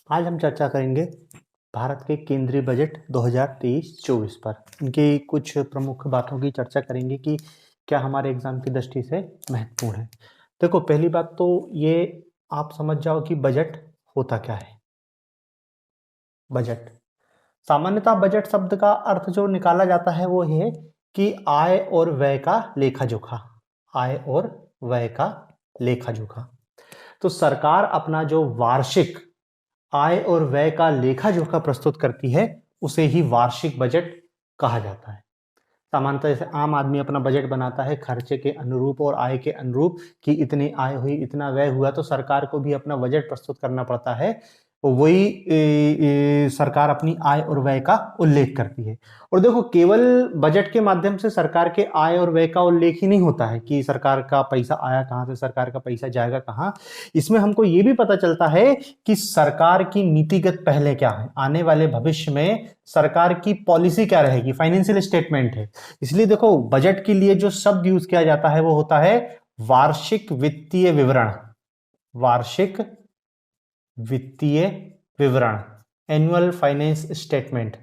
आज हम चर्चा करेंगे भारत के केंद्रीय बजट 2023-24 पर। इनकी कुछ प्रमुख बातों की चर्चा करेंगे कि क्या हमारे एग्जाम की दृष्टि से महत्वपूर्ण है। देखो, पहली बात तो ये आप समझ जाओ कि बजट होता क्या है। बजट सामान्यतः बजट शब्द का अर्थ जो निकाला जाता है वो है कि आय और व्यय का लेखा जोखा। आय और व्यय का लेखा जोखा। तो सरकार अपना जो वार्षिक आय और व्यय का लेखा जोखा प्रस्तुत करती है उसे ही वार्षिक बजट कहा जाता है। सामान्यतः जैसे आम आदमी अपना बजट बनाता है खर्चे के अनुरूप और आय के अनुरूप कि इतनी आय हुई, इतना व्यय हुआ, तो सरकार को भी अपना बजट प्रस्तुत करना पड़ता है। तो वही सरकार अपनी आय और व्यय का उल्लेख करती है। और देखो, केवल बजट के माध्यम से सरकार के आय और व्यय का उल्लेख ही नहीं होता है कि सरकार का पैसा आया कहां से, सरकार का पैसा जाएगा कहां। इसमें हमको ये भी पता चलता है कि सरकार की नीतिगत पहले क्या है, आने वाले भविष्य में सरकार की पॉलिसी क्या रहेगी, फाइनेंशियल स्टेटमेंट है। इसलिए देखो, बजट के लिए जो शब्द यूज किया जाता है वो होता है वार्षिक वित्तीय विवरण। वार्षिक वित्तीय विवरण, एनुअल फाइनेंस स्टेटमेंट।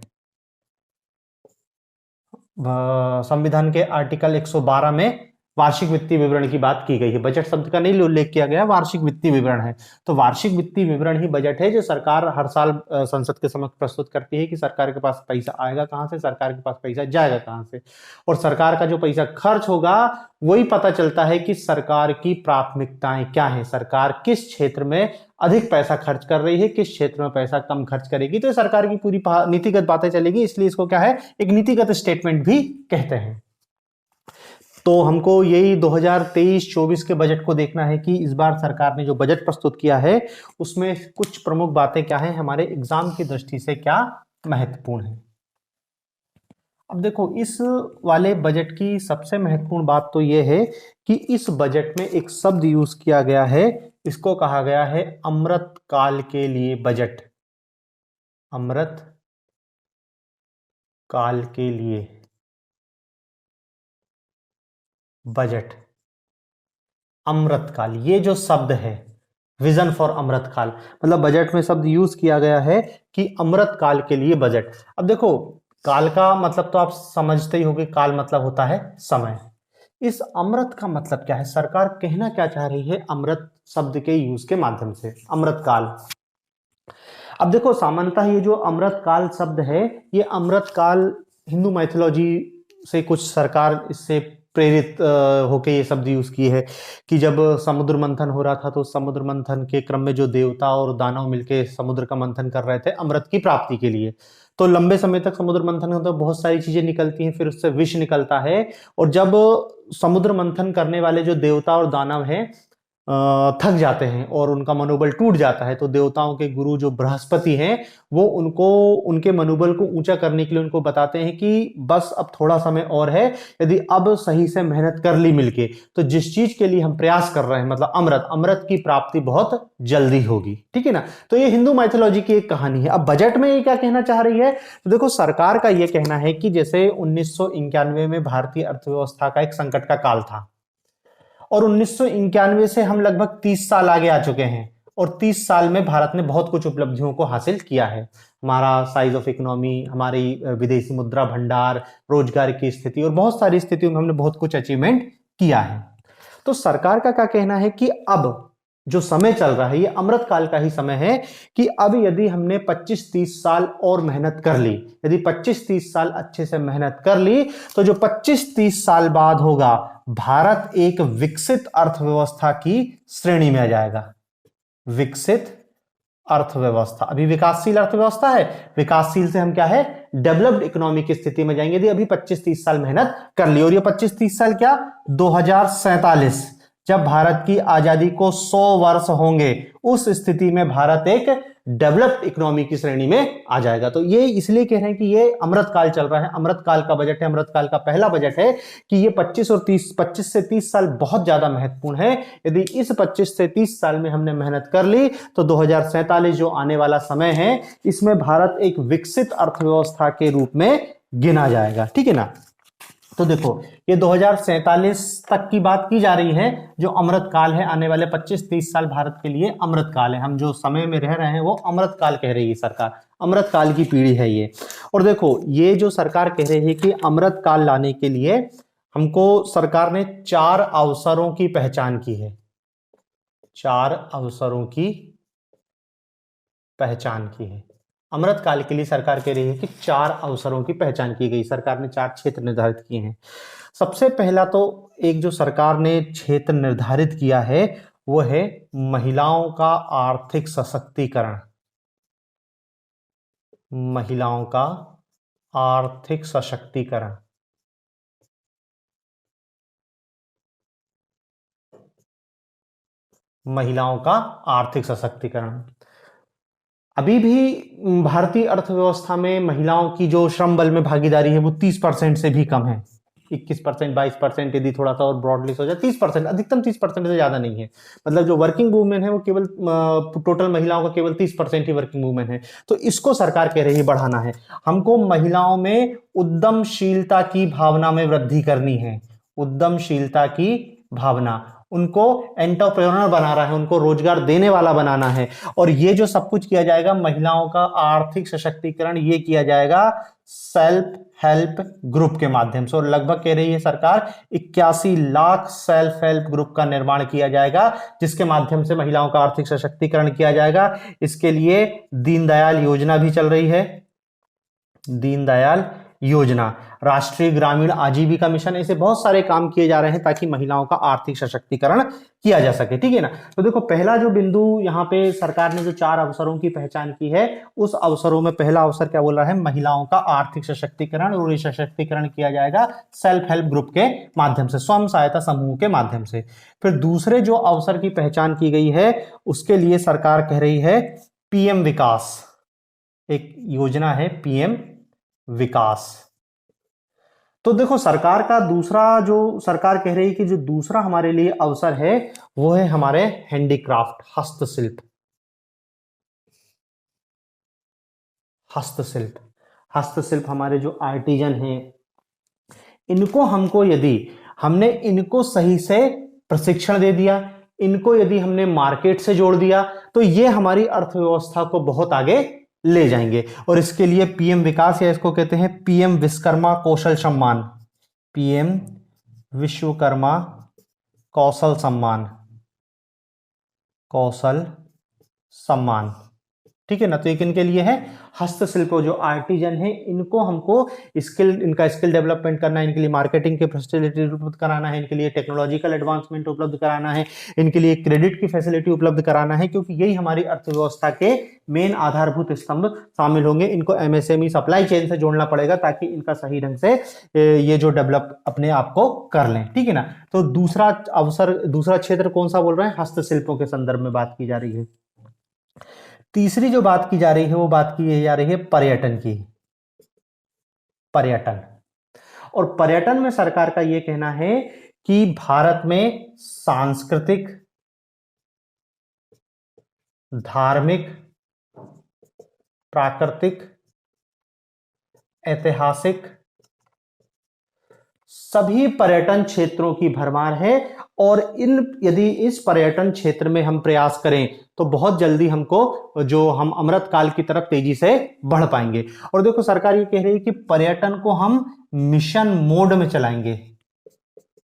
संविधान के आर्टिकल 112 में वार्षिक वित्तीय विवरण की बात की गई है। बजट शब्द का नहीं उल्लेख किया गया, वार्षिक वित्तीय विवरण है। तो वार्षिक वित्तीय विवरण ही बजट है जो सरकार हर साल संसद के समक्ष प्रस्तुत करती है कि सरकार के पास पैसा आएगा कहां से, सरकार के पास पैसा जाएगा कहां से, और सरकार का जो पैसा खर्च होगा वही पता चलता है कि सरकार की प्राथमिकताएं क्या है, सरकार किस क्षेत्र में अधिक पैसा खर्च कर रही है, किस क्षेत्र में पैसा कम खर्च करेगी। तो सरकार की पूरी नीतिगत बातें चलेगी, इसलिए इसको क्या है, एक नीतिगत स्टेटमेंट भी कहते हैं। तो हमको यही 2023-24 के बजट को देखना है कि इस बार सरकार ने जो बजट प्रस्तुत किया है उसमें कुछ प्रमुख बातें क्या है, हमारे एग्जाम की दृष्टि से क्या महत्वपूर्ण है। अब देखो, इस वाले बजट की सबसे महत्वपूर्ण बात तो यह है कि इस बजट में एक शब्द यूज किया गया है, इसको कहा गया है अमृत काल के लिए बजट। अमृत काल के लिए बजट। अमृतकाल, ये जो शब्द है, विजन फॉर अमृतकाल, मतलब बजट में शब्द यूज किया गया है कि अमृतकाल के लिए बजट। अब देखो, काल का मतलब तो आप समझते ही होंगे, काल मतलब होता है समय। इस अमृत का मतलब क्या है, सरकार कहना क्या चाह रही है अमृत शब्द के यूज के माध्यम से, अमृतकाल। अब देखो, सामान्यतः ये जो अमृतकाल शब्द है, ये अमृतकाल हिंदू माइथोलॉजी से कुछ सरकार इससे प्रेरित होके ये शब्द यूज किए है कि जब समुद्र मंथन हो रहा था तो समुद्र मंथन के क्रम में जो देवता और दानव मिलके समुद्र का मंथन कर रहे थे अमृत की प्राप्ति के लिए। तो लंबे समय तक समुद्र मंथन होता है, बहुत सारी चीजें निकलती हैं, फिर उससे विष निकलता है। और जब समुद्र मंथन करने वाले जो देवता और दानव हैं थक जाते हैं और उनका मनोबल टूट जाता है, तो देवताओं के गुरु जो बृहस्पति हैं वो उनको, उनके मनोबल को ऊंचा करने के लिए उनको बताते हैं कि बस अब थोड़ा समय और है, यदि अब सही से मेहनत कर ली मिलके तो जिस चीज के लिए हम प्रयास कर रहे हैं, मतलब अमृत, अमृत की प्राप्ति बहुत जल्दी होगी। ठीक है ना। तो ये हिंदू माइथोलॉजी की एक कहानी है। अब बजट में ये क्या कहना चाह रही है, तो देखो, सरकार का ये कहना है कि जैसे 1991 में भारतीय अर्थव्यवस्था का एक संकट का काल था और 1991 से हम लगभग 30 साल आगे आ चुके हैं, और 30 साल में भारत ने बहुत कुछ उपलब्धियों को हासिल किया है। हमारा साइज ऑफ इकोनॉमी, हमारी विदेशी मुद्रा भंडार, रोजगार की स्थिति और बहुत सारी स्थितियों में हमने बहुत कुछ अचीवमेंट किया है। तो सरकार का क्या कहना है कि अब जो समय चल रहा है ये अमृत काल का ही समय है कि अब यदि हमने 25-30 साल और मेहनत कर ली, यदि 25-30 साल अच्छे से मेहनत कर ली, तो जो 25-30 साल बाद होगा भारत एक विकसित अर्थव्यवस्था की श्रेणी में आ जाएगा। विकसित अर्थव्यवस्था, अभी विकासशील अर्थव्यवस्था है, विकासशील से हम क्या है, डेवलप्ड इकोनॉमी की स्थिति में जाएंगे यदि अभी 25-30 साल मेहनत कर ली। और ये 25-30 साल क्या, 2047 जब भारत की आजादी को 100 वर्ष होंगे, उस स्थिति में भारत एक डेवलप्ड इकोनॉमी की श्रेणी में आ जाएगा। तो ये इसलिए कह रहे हैं कि ये अमृत काल चल रहा है, अमृत काल का बजट है, अमृत काल का पहला बजट है कि ये 25 से 30 साल बहुत ज्यादा महत्वपूर्ण है। यदि इस 25 से 30 साल में हमने मेहनत कर ली तो 2047 जो आने वाला समय है इसमें भारत एक विकसित अर्थव्यवस्था के रूप में गिना जाएगा। ठीक है ना। तो देखो ये 2047 तक की बात की जा रही है, जो अमृत काल है, आने वाले 25-30 साल भारत के लिए अमृत काल है। हम जो समय में रह रहे हैं वो अमृत काल कह रही है सरकार, अमृत काल की पीढ़ी है ये। और देखो ये जो सरकार कह रही है कि अमृत काल लाने के लिए हमको सरकार ने 4 अवसरों की पहचान की है, 4 अवसरों की पहचान की है। अमृत काल के लिए सरकार कह रही है कि 4 अवसरों की पहचान की गई, सरकार ने 4 क्षेत्र निर्धारित किए हैं। सबसे पहला तो एक जो सरकार ने क्षेत्र निर्धारित किया है वो है महिलाओं का आर्थिक सशक्तिकरण, महिलाओं का आर्थिक सशक्तिकरण। महिलाओं का आर्थिक सशक्तिकरण। अभी भी भारतीय अर्थव्यवस्था में महिलाओं की जो श्रम बल में भागीदारी है वो 30% से भी कम है, 21%, 22%, यदि थोड़ा सा और ब्रॉडली हो जाए 30%, अधिकतम 30% से ज्यादा नहीं है। मतलब जो वर्किंग वुमेन है वो केवल टोटल महिलाओं का केवल 30% ही वर्किंग वुमेन है। तो इसको सरकार कह रही है बढ़ाना है, हमको महिलाओं में उद्यमशीलता की भावना में वृद्धि करनी है, उद्यमशीलता की भावना, उनको एंटरप्रेन्योर बना रहा है, उनको रोजगार देने वाला बनाना है। और ये जो सब कुछ किया जाएगा महिलाओं का आर्थिक सशक्तिकरण, ये किया जाएगा सेल्फ हेल्प ग्रुप के माध्यम से। और लगभग कह रही है सरकार 81 लाख सेल्फ हेल्प ग्रुप का निर्माण किया जाएगा, जिसके माध्यम से महिलाओं का आर्थिक सशक्तिकरण किया जाएगा। इसके लिए दीनदयाल योजना भी चल रही है, दीनदयाल योजना, राष्ट्रीय ग्रामीण आजीविका मिशन, ऐसे बहुत सारे काम किए जा रहे हैं ताकि महिलाओं का आर्थिक सशक्तिकरण किया जा सके। ठीक है ना। तो देखो पहला जो बिंदु यहाँ पे सरकार ने जो 4 अवसरों की पहचान की है, उस अवसरों में पहला अवसर क्या बोल रहा है, महिलाओं का आर्थिक सशक्तिकरण। और ये सशक्तिकरण किया जाएगा सेल्फ हेल्प ग्रुप के माध्यम से, स्वयं सहायता समूह के माध्यम से। फिर दूसरे जो अवसर की पहचान की गई है उसके लिए सरकार कह रही है पीएम विकास, एक योजना है पीएम विकास। तो देखो सरकार का दूसरा जो सरकार कह रही है कि जो दूसरा हमारे लिए अवसर है वो है हमारे हैंडीक्राफ्ट, हस्तशिल्प, हस्तशिल्प। हस्तशिल्प हमारे जो आर्टिजन हैं, इनको हमको यदि हमने इनको सही से प्रशिक्षण दे दिया, इनको यदि हमने मार्केट से जोड़ दिया, तो ये हमारी अर्थव्यवस्था को बहुत आगे ले जाएंगे। और इसके लिए पीएम विकास, या इसको कहते हैं पीएम विश्वकर्मा कौशल सम्मान, पीएम विश्वकर्मा कौशल सम्मान, कौशल सम्मान। ठीक है ना। तो एक इनके लिए है हस्तशिल्प, जो आर्टिजन है इनको हमको इनका स्किल डेवलपमेंट करना है, इनके लिए मार्केटिंग की फैसिलिटी उपलब्ध कराना है, इनके लिए टेक्नोलॉजिकल एडवांसमेंट उपलब्ध कराना है, इनके लिए क्रेडिट की फैसिलिटी उपलब्ध कराना है, क्योंकि यही हमारी अर्थव्यवस्था के मेन आधारभूत स्तंभ शामिल होंगे। इनको एमएसएमई सप्लाई चेन से जोड़ना पड़ेगा ताकि इनका सही ढंग से ये जो डेवलप अपने आप को कर लें। ठीक है ना। तो दूसरा अवसर, दूसरा क्षेत्र कौन सा बोल रहे हैं, हस्तशिल्पों के संदर्भ में बात की जा रही है। तीसरी जो बात की जा रही है वो बात की जा रही है पर्यटन की, पर्यटन। और पर्यटन में सरकार का यह कहना है कि भारत में सांस्कृतिक, धार्मिक, प्राकृतिक, ऐतिहासिक सभी पर्यटन क्षेत्रों की भरमार है। और यदि इस पर्यटन क्षेत्र में हम प्रयास करें तो बहुत जल्दी हमको जो हम अमृत काल की तरफ तेजी से बढ़ पाएंगे। और देखो सरकार ये कह रही है कि पर्यटन को हम मिशन मोड में चलाएंगे,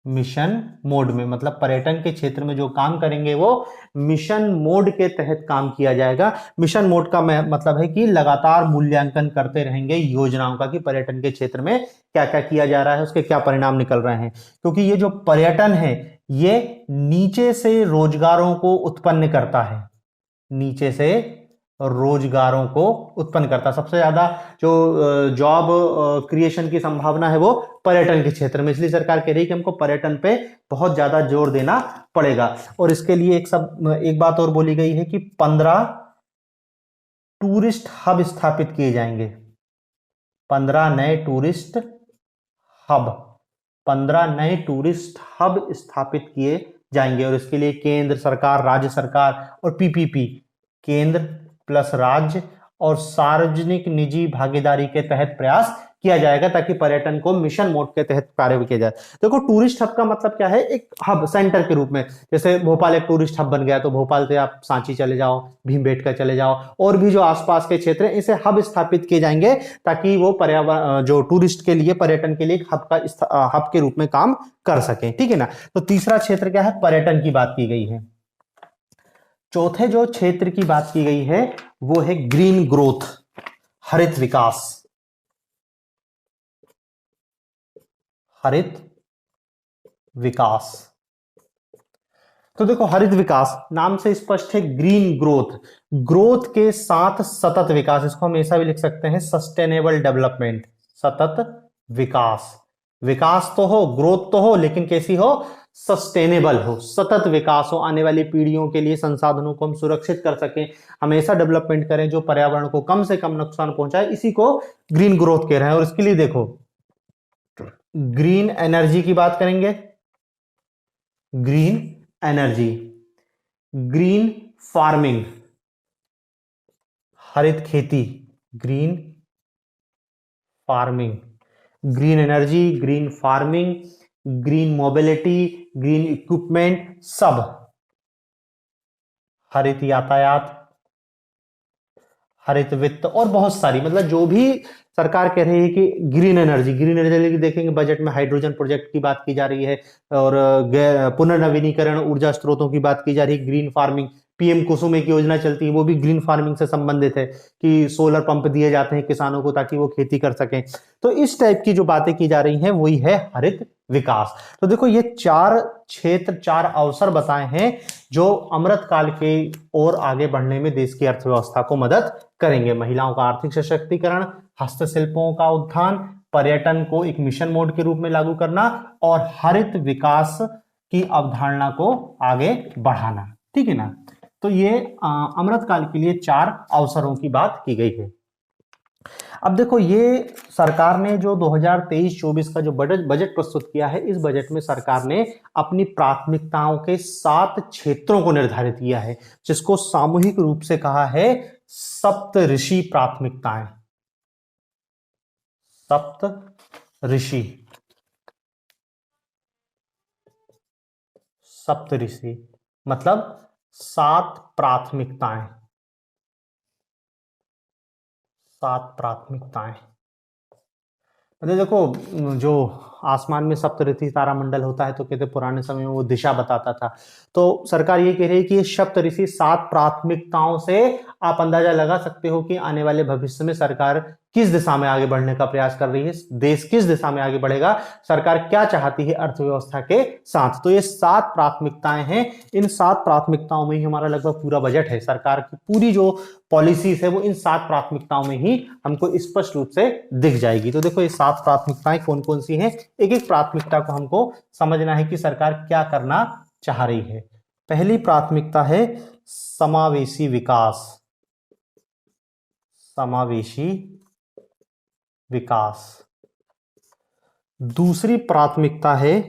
मिशन मोड में, मतलब पर्यटन के क्षेत्र में जो काम करेंगे वो मिशन मोड के तहत काम किया जाएगा। मिशन मोड का मतलब है कि लगातार मूल्यांकन करते रहेंगे योजनाओं का कि पर्यटन के क्षेत्र में क्या क्या किया जा रहा है, उसके क्या परिणाम निकल रहे हैं। क्योंकि ये जो पर्यटन है ये नीचे से रोजगारों को उत्पन्न करता है, नीचे से रोजगारों को उत्पन्न करता है। सबसे ज्यादा जो जॉब क्रिएशन की संभावना है वो पर्यटन के क्षेत्र में, इसलिए सरकार कह रही है कि हमको पर्यटन पे बहुत ज्यादा जोर देना पड़ेगा। और इसके लिए एक बात और बोली गई है कि 15 टूरिस्ट हब स्थापित किए जाएंगे, 15 नए टूरिस्ट हब, 15 नए टूरिस्ट हब स्थापित किए जाएंगे। और इसके लिए केंद्र सरकार, राज्य सरकार और पीपीपी, केंद्र प्लस राज्य और सार्वजनिक निजी भागीदारी के तहत प्रयास किया जाएगा ताकि पर्यटन को मिशन मोड के तहत कार्य किया जाए। देखो टूरिस्ट हब का मतलब क्या है, एक हब सेंटर के रूप में, जैसे भोपाल एक टूरिस्ट हब बन गया तो भोपाल से आप सांची चले जाओ, भीमबेटका चले जाओ, और भी जो आसपास के क्षेत्र हैं इसे हब स्थापित किए जाएंगे ताकि वो पर्यावरण जो टूरिस्ट के लिए, पर्यटन के लिए एक हब के रूप में काम कर सके, ठीक है ना। तो तीसरा क्षेत्र क्या है, पर्यटन की बात की गई है। चौथे जो क्षेत्र की बात की गई है वो है ग्रीन ग्रोथ, हरित विकास। हरित विकास, तो देखो हरित विकास नाम से स्पष्ट है, ग्रीन ग्रोथ, ग्रोथ के साथ सतत विकास, इसको हम ऐसा भी लिख सकते हैं सस्टेनेबल डेवलपमेंट, सतत विकास। विकास तो हो, ग्रोथ तो हो, लेकिन कैसी हो, सस्टेनेबल हो, सतत विकास हो, आने वाली पीढ़ियों के लिए संसाधनों को हम सुरक्षित कर सकें, हम ऐसा डेवलपमेंट करें जो पर्यावरण को कम से कम नुकसान पहुंचाए, इसी को ग्रीन ग्रोथ कह रहे हैं। और इसके लिए देखो ग्रीन एनर्जी की बात करेंगे, ग्रीन एनर्जी, ग्रीन फार्मिंग, हरित खेती, green farming, green energy, green farming, green mobility, green equipment, सब, हरित यातायात, हरित वित्त, और बहुत सारी, मतलब जो भी सरकार कह रही है कि ग्रीन एनर्जी, ग्रीन एनर्जी देखेंगे बजट में हाइड्रोजन प्रोजेक्ट की बात की जा रही है, और पुनर्नवीनीकरण ऊर्जा स्रोतों की बात की जा रही है, ग्रीन फार्मिंग, पीएम कुसुम एक योजना चलती है वो भी ग्रीन फार्मिंग से संबंधित है कि सोलर पंप दिए जाते हैं किसानों को ताकि वो खेती कर सकें। तो इस टाइप की जो बातें की जा रही हैं वही है हरित विकास। तो देखो ये चार क्षेत्र, चार अवसर बताए हैं जो अमृतकाल के और आगे बढ़ने में देश की अर्थव्यवस्था को मदद करेंगे। महिलाओं का आर्थिक सशक्तिकरण, हस्तशिल्पों का उत्थान, पर्यटन को एक मिशन मोड के रूप में लागू करना, और हरित विकास की अवधारणा को आगे बढ़ाना, ठीक है ना। तो ये अमृतकाल के लिए चार अवसरों की बात की गई है। अब देखो ये सरकार ने जो 2023-24 का जो बजट प्रस्तुत किया है, इस बजट में सरकार ने अपनी प्राथमिकताओं के 7 क्षेत्रों को निर्धारित किया है, जिसको सामूहिक रूप से कहा है सप्तऋषि प्राथमिकताएं। सप्तऋषि, सप्तऋषि मतलब 7 प्राथमिकताएं, 7 प्राथमिकताएं। मतलब देखो जो आसमान में सप्तऋषि तारामंडल होता है तो कहते पुराने समय में वो दिशा बताता था, तो सरकार ये कह रही है कि ये सप्तऋषि 7 प्राथमिकताओं से आप अंदाजा लगा सकते हो कि आने वाले भविष्य में सरकार किस दिशा में आगे बढ़ने का प्रयास कर रही है, देश किस दिशा में आगे बढ़ेगा, सरकार क्या चाहती है अर्थव्यवस्था के साथ। तो ये 7 प्राथमिकताएं हैं, इन 7 प्राथमिकताओं में ही हमारा लगभग पूरा बजट है, सरकार की पूरी जो पॉलिसीज है वो इन 7 प्राथमिकताओं में ही हमको स्पष्ट रूप से दिख जाएगी। तो देखो ये 7 प्राथमिकताएं कौन कौन सी हैं, एक एक प्राथमिकता को हमको समझना है कि सरकार क्या करना चाह रही है। पहली प्राथमिकता है समावेशी विकास, समावेशी विकास। दूसरी प्राथमिकता है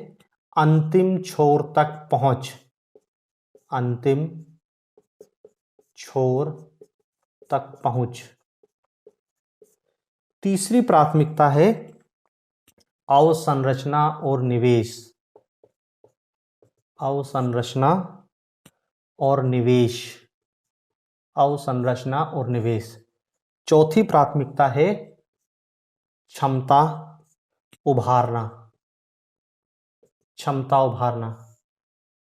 अंतिम छोर तक पहुंच, अंतिम छोर तक पहुंच। तीसरी प्राथमिकता है अवसंरचना और निवेश, अवसंरचना और निवेश, अवसंरचना और निवेश। चौथी प्राथमिकता है क्षमता उभारना, क्षमता उभारना।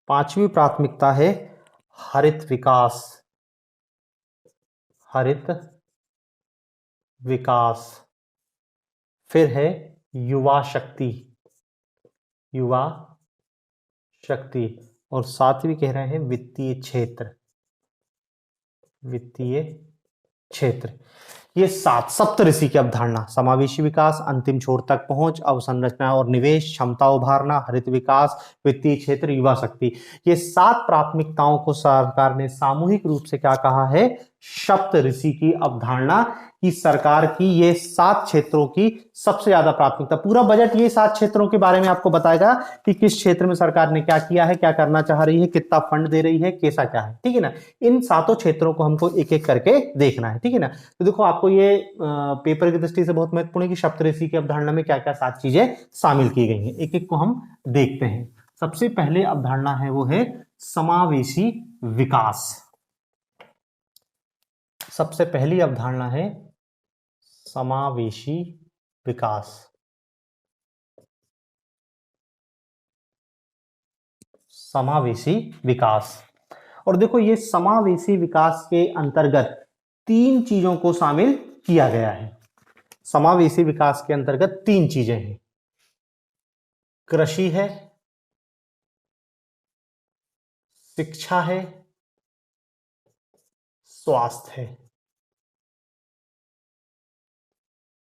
पांचवी प्राथमिकता है हरित विकास, हरित विकास। फिर है युवा शक्ति, युवा शक्ति। और सातवीं कह रहे हैं वित्तीय क्षेत्र, वित्तीय क्षेत्र। ये 7 सप्तऋषि की अवधारणा, समावेशी विकास, अंतिम छोर तक पहुंच, अवसंरचना और निवेश, क्षमता उभारना, हरित विकास, वित्तीय क्षेत्र, युवा शक्ति, ये 7 प्राथमिकताओं को सरकार ने सामूहिक रूप से क्या कहा है, सप्तऋषि की अवधारणा कि सरकार की ये 7 क्षेत्रों की सबसे ज्यादा प्राथमिकता, पूरा बजट ये 7 क्षेत्रों के बारे में आपको बताएगा कि किस क्षेत्र में सरकार ने क्या किया है, क्या करना चाह रही है, कितना फंड दे रही है, कैसा क्या है, ठीक है ना। इन 7 क्षेत्रों को हमको एक एक करके देखना है, ठीक है ना। तो देखो आपको ये पेपर की दृष्टि से बहुत महत्वपूर्ण है कि सप्तऋषि की अवधारणा में क्या क्या 7 चीजें शामिल की गई हैं, एक एक को हम देखते हैं। सबसे पहले अवधारणा है वो है समावेशी विकास। सबसे पहली अवधारणा है समावेशी विकास। समावेशी विकास, और देखो ये समावेशी विकास के अंतर्गत 3 चीजों को शामिल किया गया है। समावेशी विकास के अंतर्गत 3 चीजें हैं, कृषि है, शिक्षा है, स्वास्थ्य है।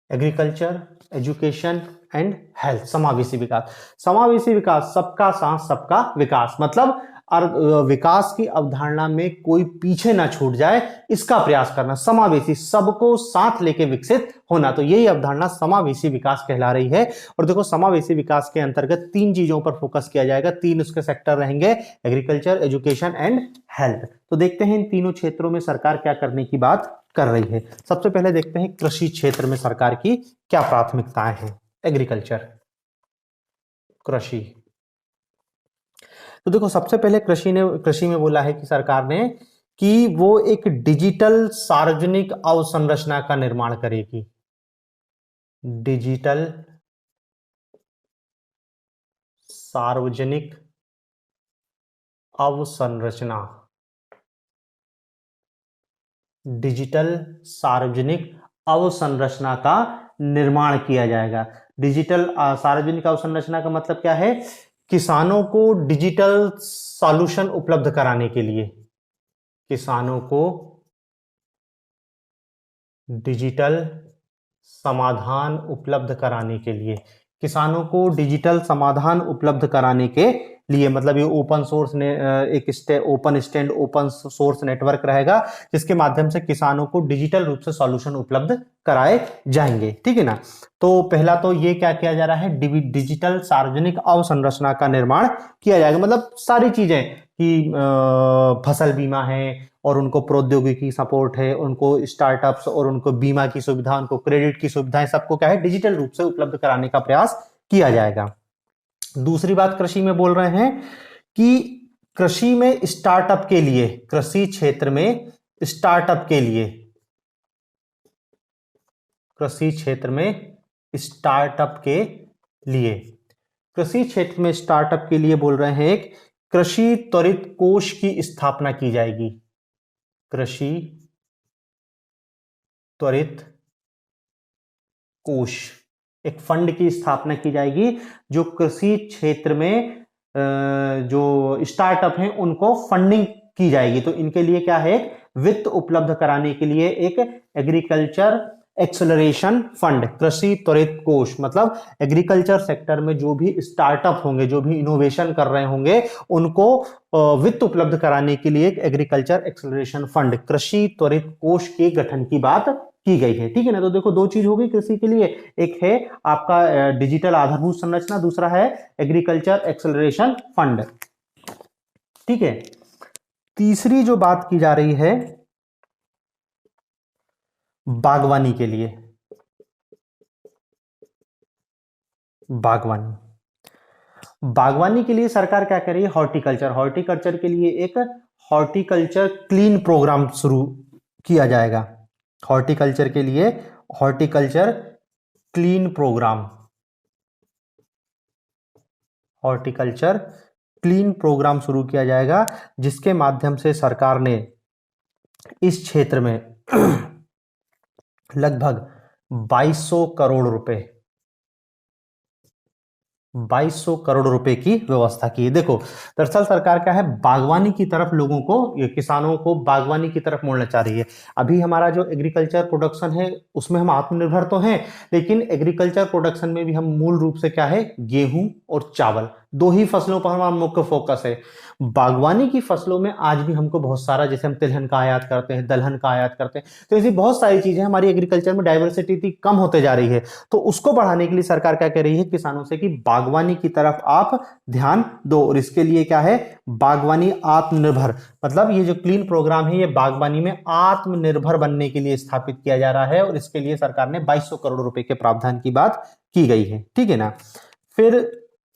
एग्रीकल्चर, एजुकेशन एंड हेल्थ, समावेशी विकास। समावेशी विकास, सबका साथ सबका विकास, मतलब विकास की अवधारणा में कोई पीछे ना छूट जाए इसका प्रयास करना। समावेशी, सबको साथ लेके विकसित होना, तो यही अवधारणा समावेशी विकास कहला रही है। और देखो समावेशी विकास के अंतर्गत 3 चीजों पर फोकस किया जाएगा, 3 उसके सेक्टर रहेंगे, एग्रीकल्चर, एजुकेशन एंड हेल्थ। तो देखते हैं इन तीनों क्षेत्रों में सरकार क्या करने की बात कर रही है। सबसे पहले देखते हैं कृषि क्षेत्र में सरकार की क्या प्राथमिकताएं हैं। एग्रीकल्चर, कृषि। तो देखो सबसे पहले कृषि में बोला है कि सरकार ने कि वो एक डिजिटल सार्वजनिक अवसंरचना का निर्माण करेगी। डिजिटल सार्वजनिक अवसंरचना, डिजिटल सार्वजनिक अवसंरचना का निर्माण किया जाएगा। डिजिटल सार्वजनिक अवसंरचना का मतलब क्या है, किसानों को डिजिटल सॉल्यूशन उपलब्ध कराने के लिए, किसानों को डिजिटल समाधान उपलब्ध कराने के लिए, किसानों को डिजिटल समाधान उपलब्ध कराने के लिए, मतलब ये ओपन सोर्स ने एक ओपन सोर्स नेटवर्क रहेगा जिसके माध्यम से किसानों को डिजिटल रूप से सॉल्यूशन उपलब्ध कराए जाएंगे, ठीक है ना। तो पहला तो ये क्या किया जा रहा है, डिजिटल सार्वजनिक अवसंरचना का निर्माण किया जाएगा, मतलब सारी चीजें कि फसल बीमा है और उनको प्रौद्योगिकी सपोर्ट है, उनको स्टार्टअप्स और उनको बीमा की सुविधा, उनको क्रेडिट की सुविधाएं, सबको क्या है डिजिटल रूप से उपलब्ध कराने का प्रयास किया जाएगा। दूसरी बात कृषि में बोल रहे हैं कि कृषि में स्टार्टअप के लिए, कृषि क्षेत्र में स्टार्टअप के लिए, कृषि क्षेत्र में स्टार्टअप के लिए, कृषि क्षेत्र में स्टार्टअप के लिए बोल रहे हैं एक कृषि त्वरित कोष की स्थापना की जाएगी। कृषि त्वरित कोष, एक फंड की स्थापना की जाएगी जो कृषि क्षेत्र में जो स्टार्टअप हैं उनको फंडिंग की जाएगी। तो इनके लिए क्या है, वित्त उपलब्ध कराने के लिए एक एग्रीकल्चर एक्सेलरेशन फंड, कृषि त्वरित कोष, मतलब एग्रीकल्चर सेक्टर में जो भी स्टार्टअप होंगे, जो भी इनोवेशन कर रहे होंगे, उनको वित्त उपलब्ध कराने के लिए एक एग्रीकल्चर एक्सेलरेशन फंड, कृषि त्वरित कोष के गठन की बात की गई है, ठीक है ना। तो देखो 2 चीज हो गई कृषि के लिए, एक है आपका डिजिटल आधारभूत संरचना, दूसरा है एग्रीकल्चर एक्सेलरेशन फंड, ठीक है। तीसरी जो बात की जा रही है बागवानी के लिए, बागवानी के लिए सरकार क्या कर रही है, हॉर्टिकल्चर के लिए एक हॉर्टिकल्चर क्लीन प्रोग्राम शुरू किया जाएगा। हॉर्टिकल्चर के लिए horticulture clean programme, horticulture clean programme शुरू किया जाएगा, जिसके माध्यम से सरकार ने इस क्षेत्र में लगभग 2200 करोड़ रुपए, 2200 करोड़ रुपए की व्यवस्था की है। देखो दरअसल सरकार क्या है, बागवानी की तरफ लोगों को, किसानों को बागवानी की तरफ मोड़ना चाह रही है। अभी हमारा जो एग्रीकल्चर प्रोडक्शन है उसमें हम आत्मनिर्भर तो हैं, लेकिन एग्रीकल्चर प्रोडक्शन में भी हम मूल रूप से क्या है, गेहूं और चावल दो ही फसलों पर हमारा मुख्य फोकस है। बागवानी की फसलों में आज भी हमको बहुत सारा, जैसे हम तिलहन का आयात करते हैं, दलहन का आयात करते हैं, तो ऐसी बहुत सारी चीजें हमारी एग्रीकल्चर में डाइवर्सिटी इतनी कम होते जा रही है। तो उसको बढ़ाने के लिए सरकार क्या कह रही है किसानों से कि बागवानी की तरफ आप ध्यान दो। और इसके लिए क्या है, बागवानी आत्मनिर्भर, मतलब ये जो क्लीन प्रोग्राम है ये बागवानी में आत्मनिर्भर बनने के लिए स्थापित किया जा रहा है। और इसके लिए सरकार ने 2200 करोड़ रुपए के प्रावधान की बात की गई है, ठीक है ना। फिर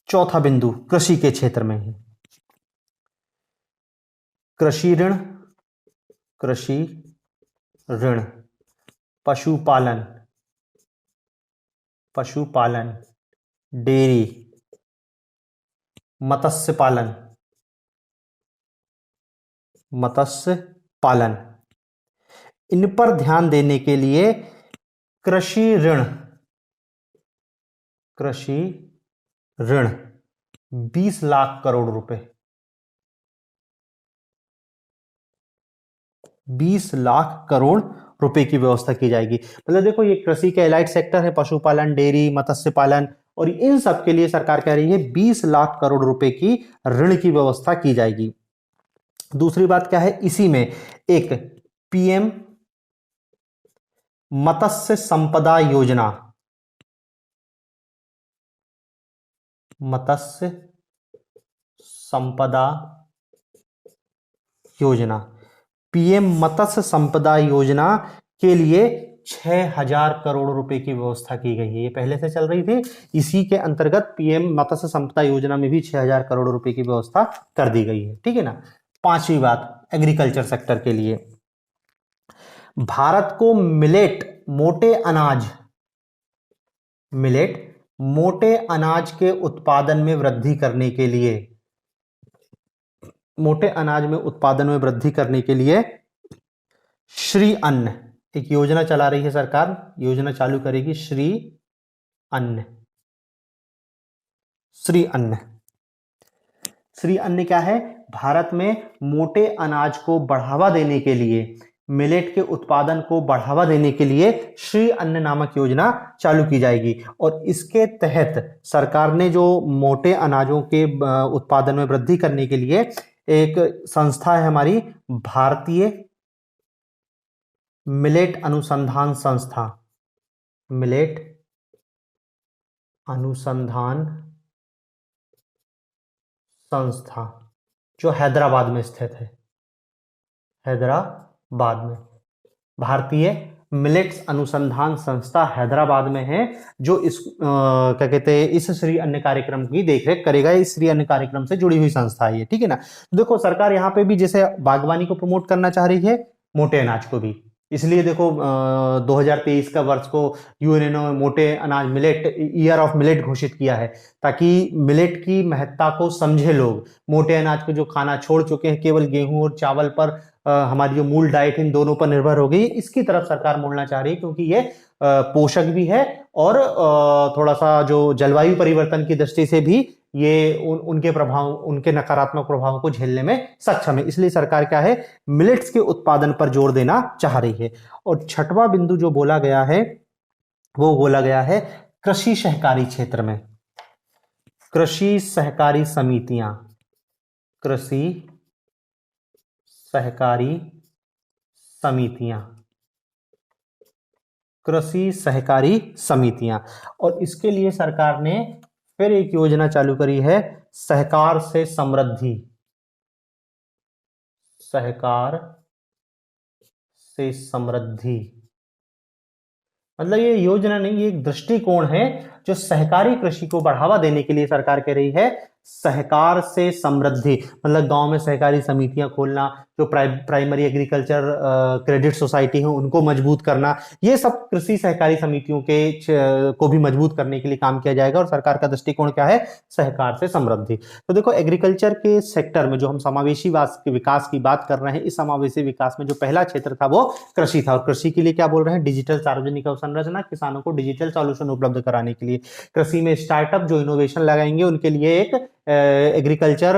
चौथा बिंदु कृषि के क्षेत्र में है, कृषि ऋण, कृषि ऋण, पशुपालन, पशुपालन, डेयरी, मत्स्य पालन, मत्स्य पालन, इन पर ध्यान देने के लिए कृषि ऋण, कृषि ऋण 20 लाख करोड़ रुपए, 20 लाख करोड़ रुपए की व्यवस्था की जाएगी। मतलब देखो ये कृषि के एलाइड सेक्टर है, पशुपालन, डेयरी, मत्स्य पालन, और इन सब के लिए सरकार कह रही है 20 लाख करोड़ रुपए की ऋण की व्यवस्था की जाएगी। दूसरी बात क्या है, इसी में एक पीएम मत्स्य संपदा योजना, मत्स्य संपदा योजना, पीएम मत्स्य संपदा योजना के लिए 6000 करोड़ रुपए की व्यवस्था की गई है। ये पहले से चल रही थी, इसी के अंतर्गत पीएम मत्स्य संपदा योजना में भी 6000 करोड़ रुपए की व्यवस्था कर दी गई है, ठीक है ना। पांचवी बात एग्रीकल्चर सेक्टर के लिए, भारत को मिलेट, मोटे अनाज, मिलेट मोटे अनाज के उत्पादन में वृद्धि करने के लिए, मोटे अनाज में उत्पादन में वृद्धि करने के लिए श्री अन्न, एक योजना चला रही है सरकार, योजना चालू करेगी श्री अन्न। श्री अन्न, श्री अन्न क्या है, भारत में मोटे अनाज को बढ़ावा देने के लिए, मिलेट के उत्पादन को बढ़ावा देने के लिए श्री अन्न नामक योजना चालू की जाएगी। और इसके तहत सरकार ने जो मोटे अनाजों के उत्पादन में वृद्धि करने के लिए एक संस्था है हमारी, भारतीय मिलेट अनुसंधान संस्था, मिलेट अनुसंधान संस्था, जो हैदराबाद में स्थित है, हैदराबाद में भारतीय मिलेट्स अनुसंधान संस्था हैदराबाद में है, जो इस क्या कहते हैं, इस श्री अन्न कार्यक्रम की देखरेख करेगा। इस श्री अन्न कार्यक्रम से जुड़ी हुई संस्था है ये, ठीक है ना। तो देखो सरकार यहाँ पे भी जैसे बागवानी को प्रमोट करना चाह रही है, मोटे अनाज को भी, इसलिए देखो 2023 का वर्ष को यूएनओ ने मोटे अनाज मिलेट ईयर ऑफ मिलेट घोषित किया है, ताकि मिलेट की महत्ता को समझे लोग। मोटे अनाज को जो खाना छोड़ चुके हैं, केवल गेहूं और चावल पर हमारी जो मूल डाइट इन दोनों पर निर्भर हो गई, इसकी तरफ सरकार मुड़ना चाह रही है, क्योंकि ये पोषक भी है और थोड़ा सा जो जलवायु परिवर्तन की दृष्टि से भी ये उनके प्रभाव, उनके नकारात्मक प्रभावों को झेलने में सक्षम है। इसलिए सरकार क्या है, मिलेट्स के उत्पादन पर जोर देना चाह रही है। और छठवां बिंदु जो बोला गया है, वो बोला गया है कृषि सहकारी क्षेत्र में, कृषि सहकारी समितियां, कृषि सहकारी समितियां, कृषि सहकारी समितियां। और इसके लिए सरकार ने फिर एक योजना चालू करी है, सहकार से समृद्धि, सहकार से समृद्धि। मतलब ये योजना नहीं, ये एक दृष्टिकोण है जो सहकारी कृषि को बढ़ावा देने के लिए सरकार कह रही है, सहकार से समृद्धि। मतलब गांव में सहकारी समितियां खोलना, जो प्राइमरी एग्रीकल्चर क्रेडिट सोसाइटी है उनको मजबूत करना, ये सब कृषि सहकारी समितियों के को भी मजबूत करने के लिए काम किया जाएगा। और सरकार का दृष्टिकोण क्या है, सहकार से समृद्धि। तो देखो एग्रीकल्चर के सेक्टर में जो हम समावेशी विकास की बात कर रहे हैं, इस समावेशी विकास में जो पहला क्षेत्र था वो कृषि था। और कृषि के लिए क्या बोल रहे हैं, डिजिटल सार्वजनिक अवसंरचना, किसानों को डिजिटल सॉल्यूशन उपलब्ध कराने के लिए। कृषि में स्टार्टअप जो इनोवेशन लगाएंगे उनके लिए एक एग्रीकल्चर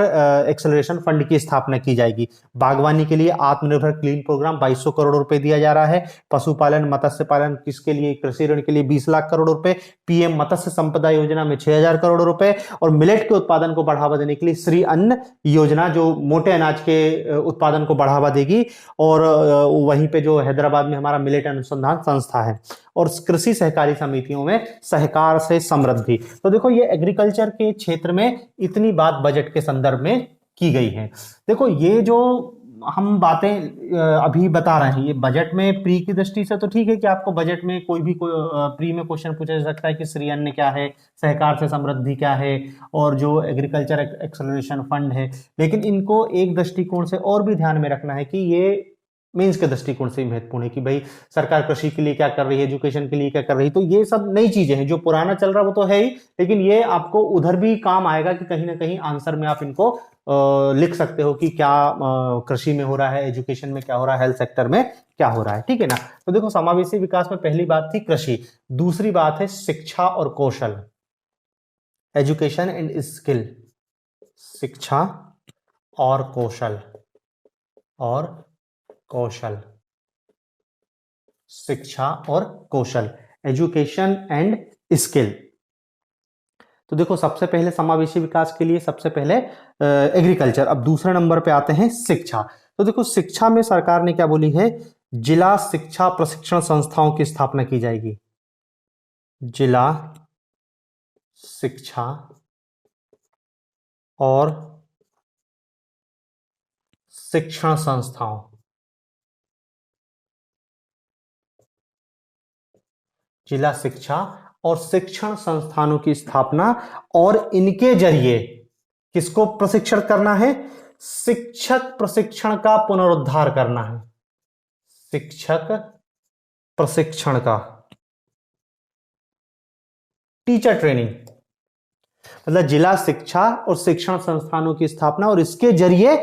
एक्सेलरेशन फंड की स्थापना की जाएगी। बागवानी के लिए आत्मनिर्भर क्लीन प्रोग्राम 2200 करोड़ रुपए दिया जा रहा है। पशुपालन मत्स्य पालन किसके लिए, कृषि ऋण के लिए 20 लाख करोड़ रुपए। पीएम मत्स्य संपदा योजना में 6000 करोड़ रुपए। और मिलेट के उत्पादन को बढ़ावा देने के लिए श्री अन्न योजना जो मोटे अनाज के उत्पादन को बढ़ावा देगी। और वहीं पे जो हैदराबाद में हमारा मिलेट अनुसंधान संस्था है। और कृषि सहकारी समितियों में सहकार से समृद्धि। तो देखो ये एग्रीकल्चर के क्षेत्र में इतनी बात बजट के संदर्भ में की गई है। देखो ये जो हम बातें अभी बता रहे हैं, ये बजट में प्री की दृष्टि से तो ठीक है कि आपको बजट में कोई भी प्री में क्वेश्चन पूछा जा सकता है कि श्री अन्न क्या है, सहकार से समृद्धि क्या है, और जो एग्रीकल्चर एक्सेलरेशन फंड है। लेकिन इनको एक दृष्टिकोण से और भी ध्यान में रखना है कि ये मेंस के दृष्टिकोण से महत्वपूर्ण है कि भाई सरकार कृषि के लिए क्या कर रही है, एजुकेशन के लिए क्या कर रही है। तो ये सब नई चीजें हैं, जो पुराना चल रहा है वो तो है ही, लेकिन ये आपको उधर भी काम आएगा कि कहीं ना कहीं आंसर में आप इनको लिख सकते हो कि क्या कृषि में हो रहा है, एजुकेशन में क्या हो रहा है, हेल्थ सेक्टर में क्या हो रहा है। ठीक है ना। तो देखो समावेशी विकास में पहली बात थी कृषि, दूसरी बात है शिक्षा और कौशल, एजुकेशन एंड स्किल, शिक्षा और कौशल, और कौशल, शिक्षा और कौशल, एजुकेशन एंड स्किल। तो देखो सबसे पहले समावेशी विकास के लिए सबसे पहले एग्रीकल्चर। अब दूसरे नंबर पे आते हैं शिक्षा। तो देखो शिक्षा में सरकार ने क्या बोली है, जिला शिक्षा प्रशिक्षण संस्थाओं की स्थापना की जाएगी। जिला शिक्षा और शिक्षण संस्थाओं, जिला शिक्षा और शिक्षण संस्थानों की स्थापना, और इनके जरिए किसको प्रशिक्षण करना है, शिक्षक प्रशिक्षण का पुनरुद्धार करना है, शिक्षक प्रशिक्षण का, टीचर ट्रेनिंग। मतलब जिला शिक्षा और शिक्षण संस्थानों की स्थापना और इसके जरिए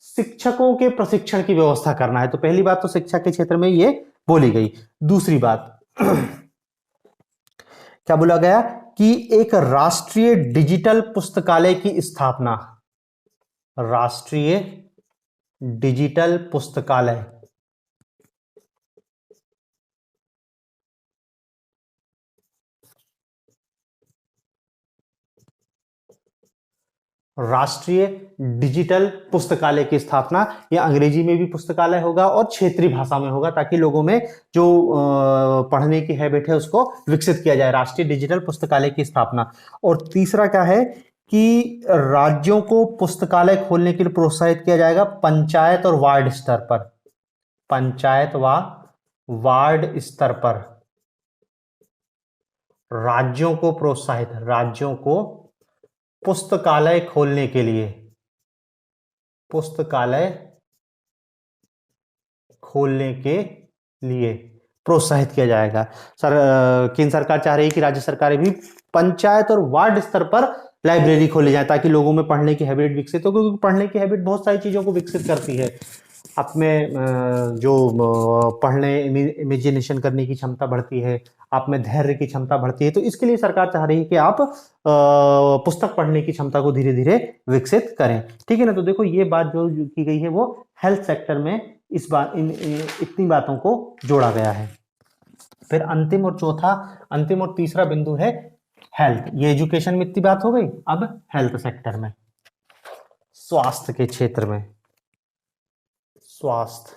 शिक्षकों के प्रशिक्षण की व्यवस्था करना है। तो पहली बात तो शिक्षा के क्षेत्र में ये बोली गई। दूसरी बात क्या बोला गया कि एक राष्ट्रीय डिजिटल पुस्तकालय की स्थापना, राष्ट्रीय डिजिटल पुस्तकालय, राष्ट्रीय डिजिटल पुस्तकालय की स्थापना। यह अंग्रेजी में भी पुस्तकालय होगा और क्षेत्रीय भाषा में होगा, ताकि लोगों में जो पढ़ने की हैबिट है उसको विकसित किया जाए। राष्ट्रीय डिजिटल पुस्तकालय की स्थापना। और तीसरा क्या है कि राज्यों को पुस्तकालय खोलने के लिए प्रोत्साहित किया जाएगा पंचायत और वार्ड स्तर पर, पंचायत व वार्ड स्तर पर राज्यों को प्रोत्साहित, राज्यों को पुस्तकालय खोलने के लिए, पुस्तकालय खोलने के लिए प्रोत्साहित किया जाएगा। केंद्र सरकार चाह रही है कि राज्य सरकारें भी पंचायत और वार्ड स्तर पर लाइब्रेरी खोली जाए, ताकि लोगों में पढ़ने की हैबिट विकसित हो, क्योंकि पढ़ने की हैबिट बहुत सारी चीजों को विकसित करती है। आप में जो पढ़ने इमेजिनेशन करने की क्षमता बढ़ती है, आप में धैर्य की क्षमता बढ़ती है। तो इसके लिए सरकार चाह रही है कि आप पुस्तक पढ़ने की क्षमता को धीरे धीरे विकसित करें। ठीक है ना। तो देखो ये बात जो की गई है वो हेल्थ सेक्टर में इस बार इतनी बातों को जोड़ा गया है। फिर अंतिम और तीसरा बिंदु है हेल्थ। ये एजुकेशन में इतनी बात हो गई। अब हेल्थ सेक्टर में, स्वास्थ्य के क्षेत्र में, स्वास्थ्य।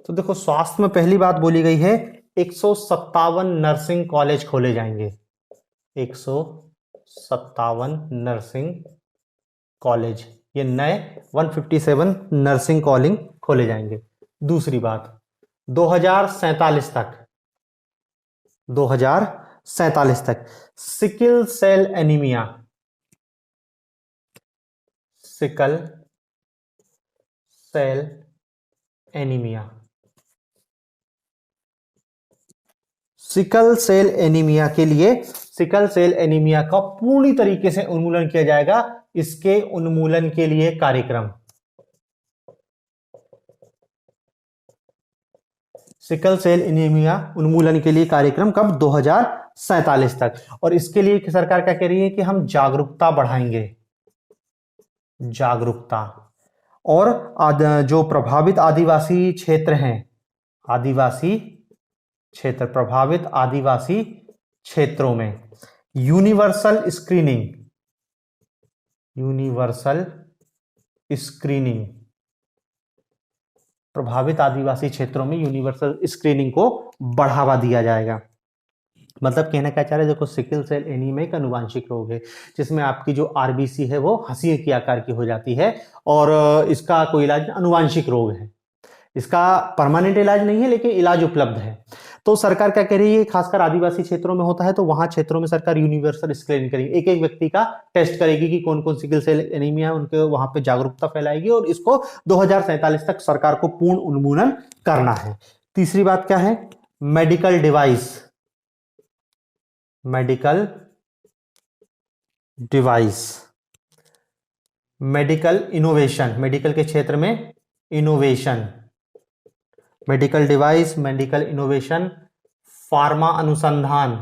तो देखो स्वास्थ्य में पहली बात बोली गई है 157 नर्सिंग कॉलेज खोले जाएंगे, 157 नर्सिंग कॉलेज, ये नए 157 नर्सिंग कॉलेज खोले जाएंगे। दूसरी बात 2047 तक sickle cell anaemia, sickle cell anaemia, sickle cell anaemia के लिए, सिकल सेल एनीमिया का पूरी तरीके से उन्मूलन किया जाएगा। इसके उन्मूलन के लिए कार्यक्रम, सिकल सेल एनीमिया उन्मूलन के लिए कार्यक्रम कब, 2047 तक। और इसके लिए सरकार क्या कह रही है कि हम जागरूकता बढ़ाएंगे, जागरूकता। और जो प्रभावित आदिवासी क्षेत्र हैं, आदिवासी क्षेत्र, प्रभावित आदिवासी क्षेत्रों में यूनिवर्सल स्क्रीनिंग, यूनिवर्सल स्क्रीनिंग, प्रभावित आदिवासी क्षेत्रों में यूनिवर्सल स्क्रीनिंग को बढ़ावा दिया जाएगा। मतलब कहना क्या चाह रहे हैं, देखो सिकल सेल एनीमिया एक अनुवांशिक रोग है जिसमें आपकी जो आरबीसी है वो हंसी के आकार की हो जाती है, और इसका कोई इलाज, अनुवांशिक रोग है, इसका परमानेंट इलाज नहीं है लेकिन इलाज उपलब्ध है। तो सरकार क्या कह रही है, खासकर आदिवासी क्षेत्रों में होता है तो वहां क्षेत्रों में सरकार यूनिवर्सल स्क्रीनिंग करेगी, एक एक व्यक्ति का टेस्ट करेगी कि कौन कौन सिकल सेल एनीमिया है, उनके वहां पे जागरूकता फैलाएगी, और इसको 2047 तक सरकार को पूर्ण उन्मूलन करना है। तीसरी बात क्या है, medical device, medical device, medical innovation, medical के क्षेत्र में innovation, medical device, medical innovation, pharma अनुसंधान,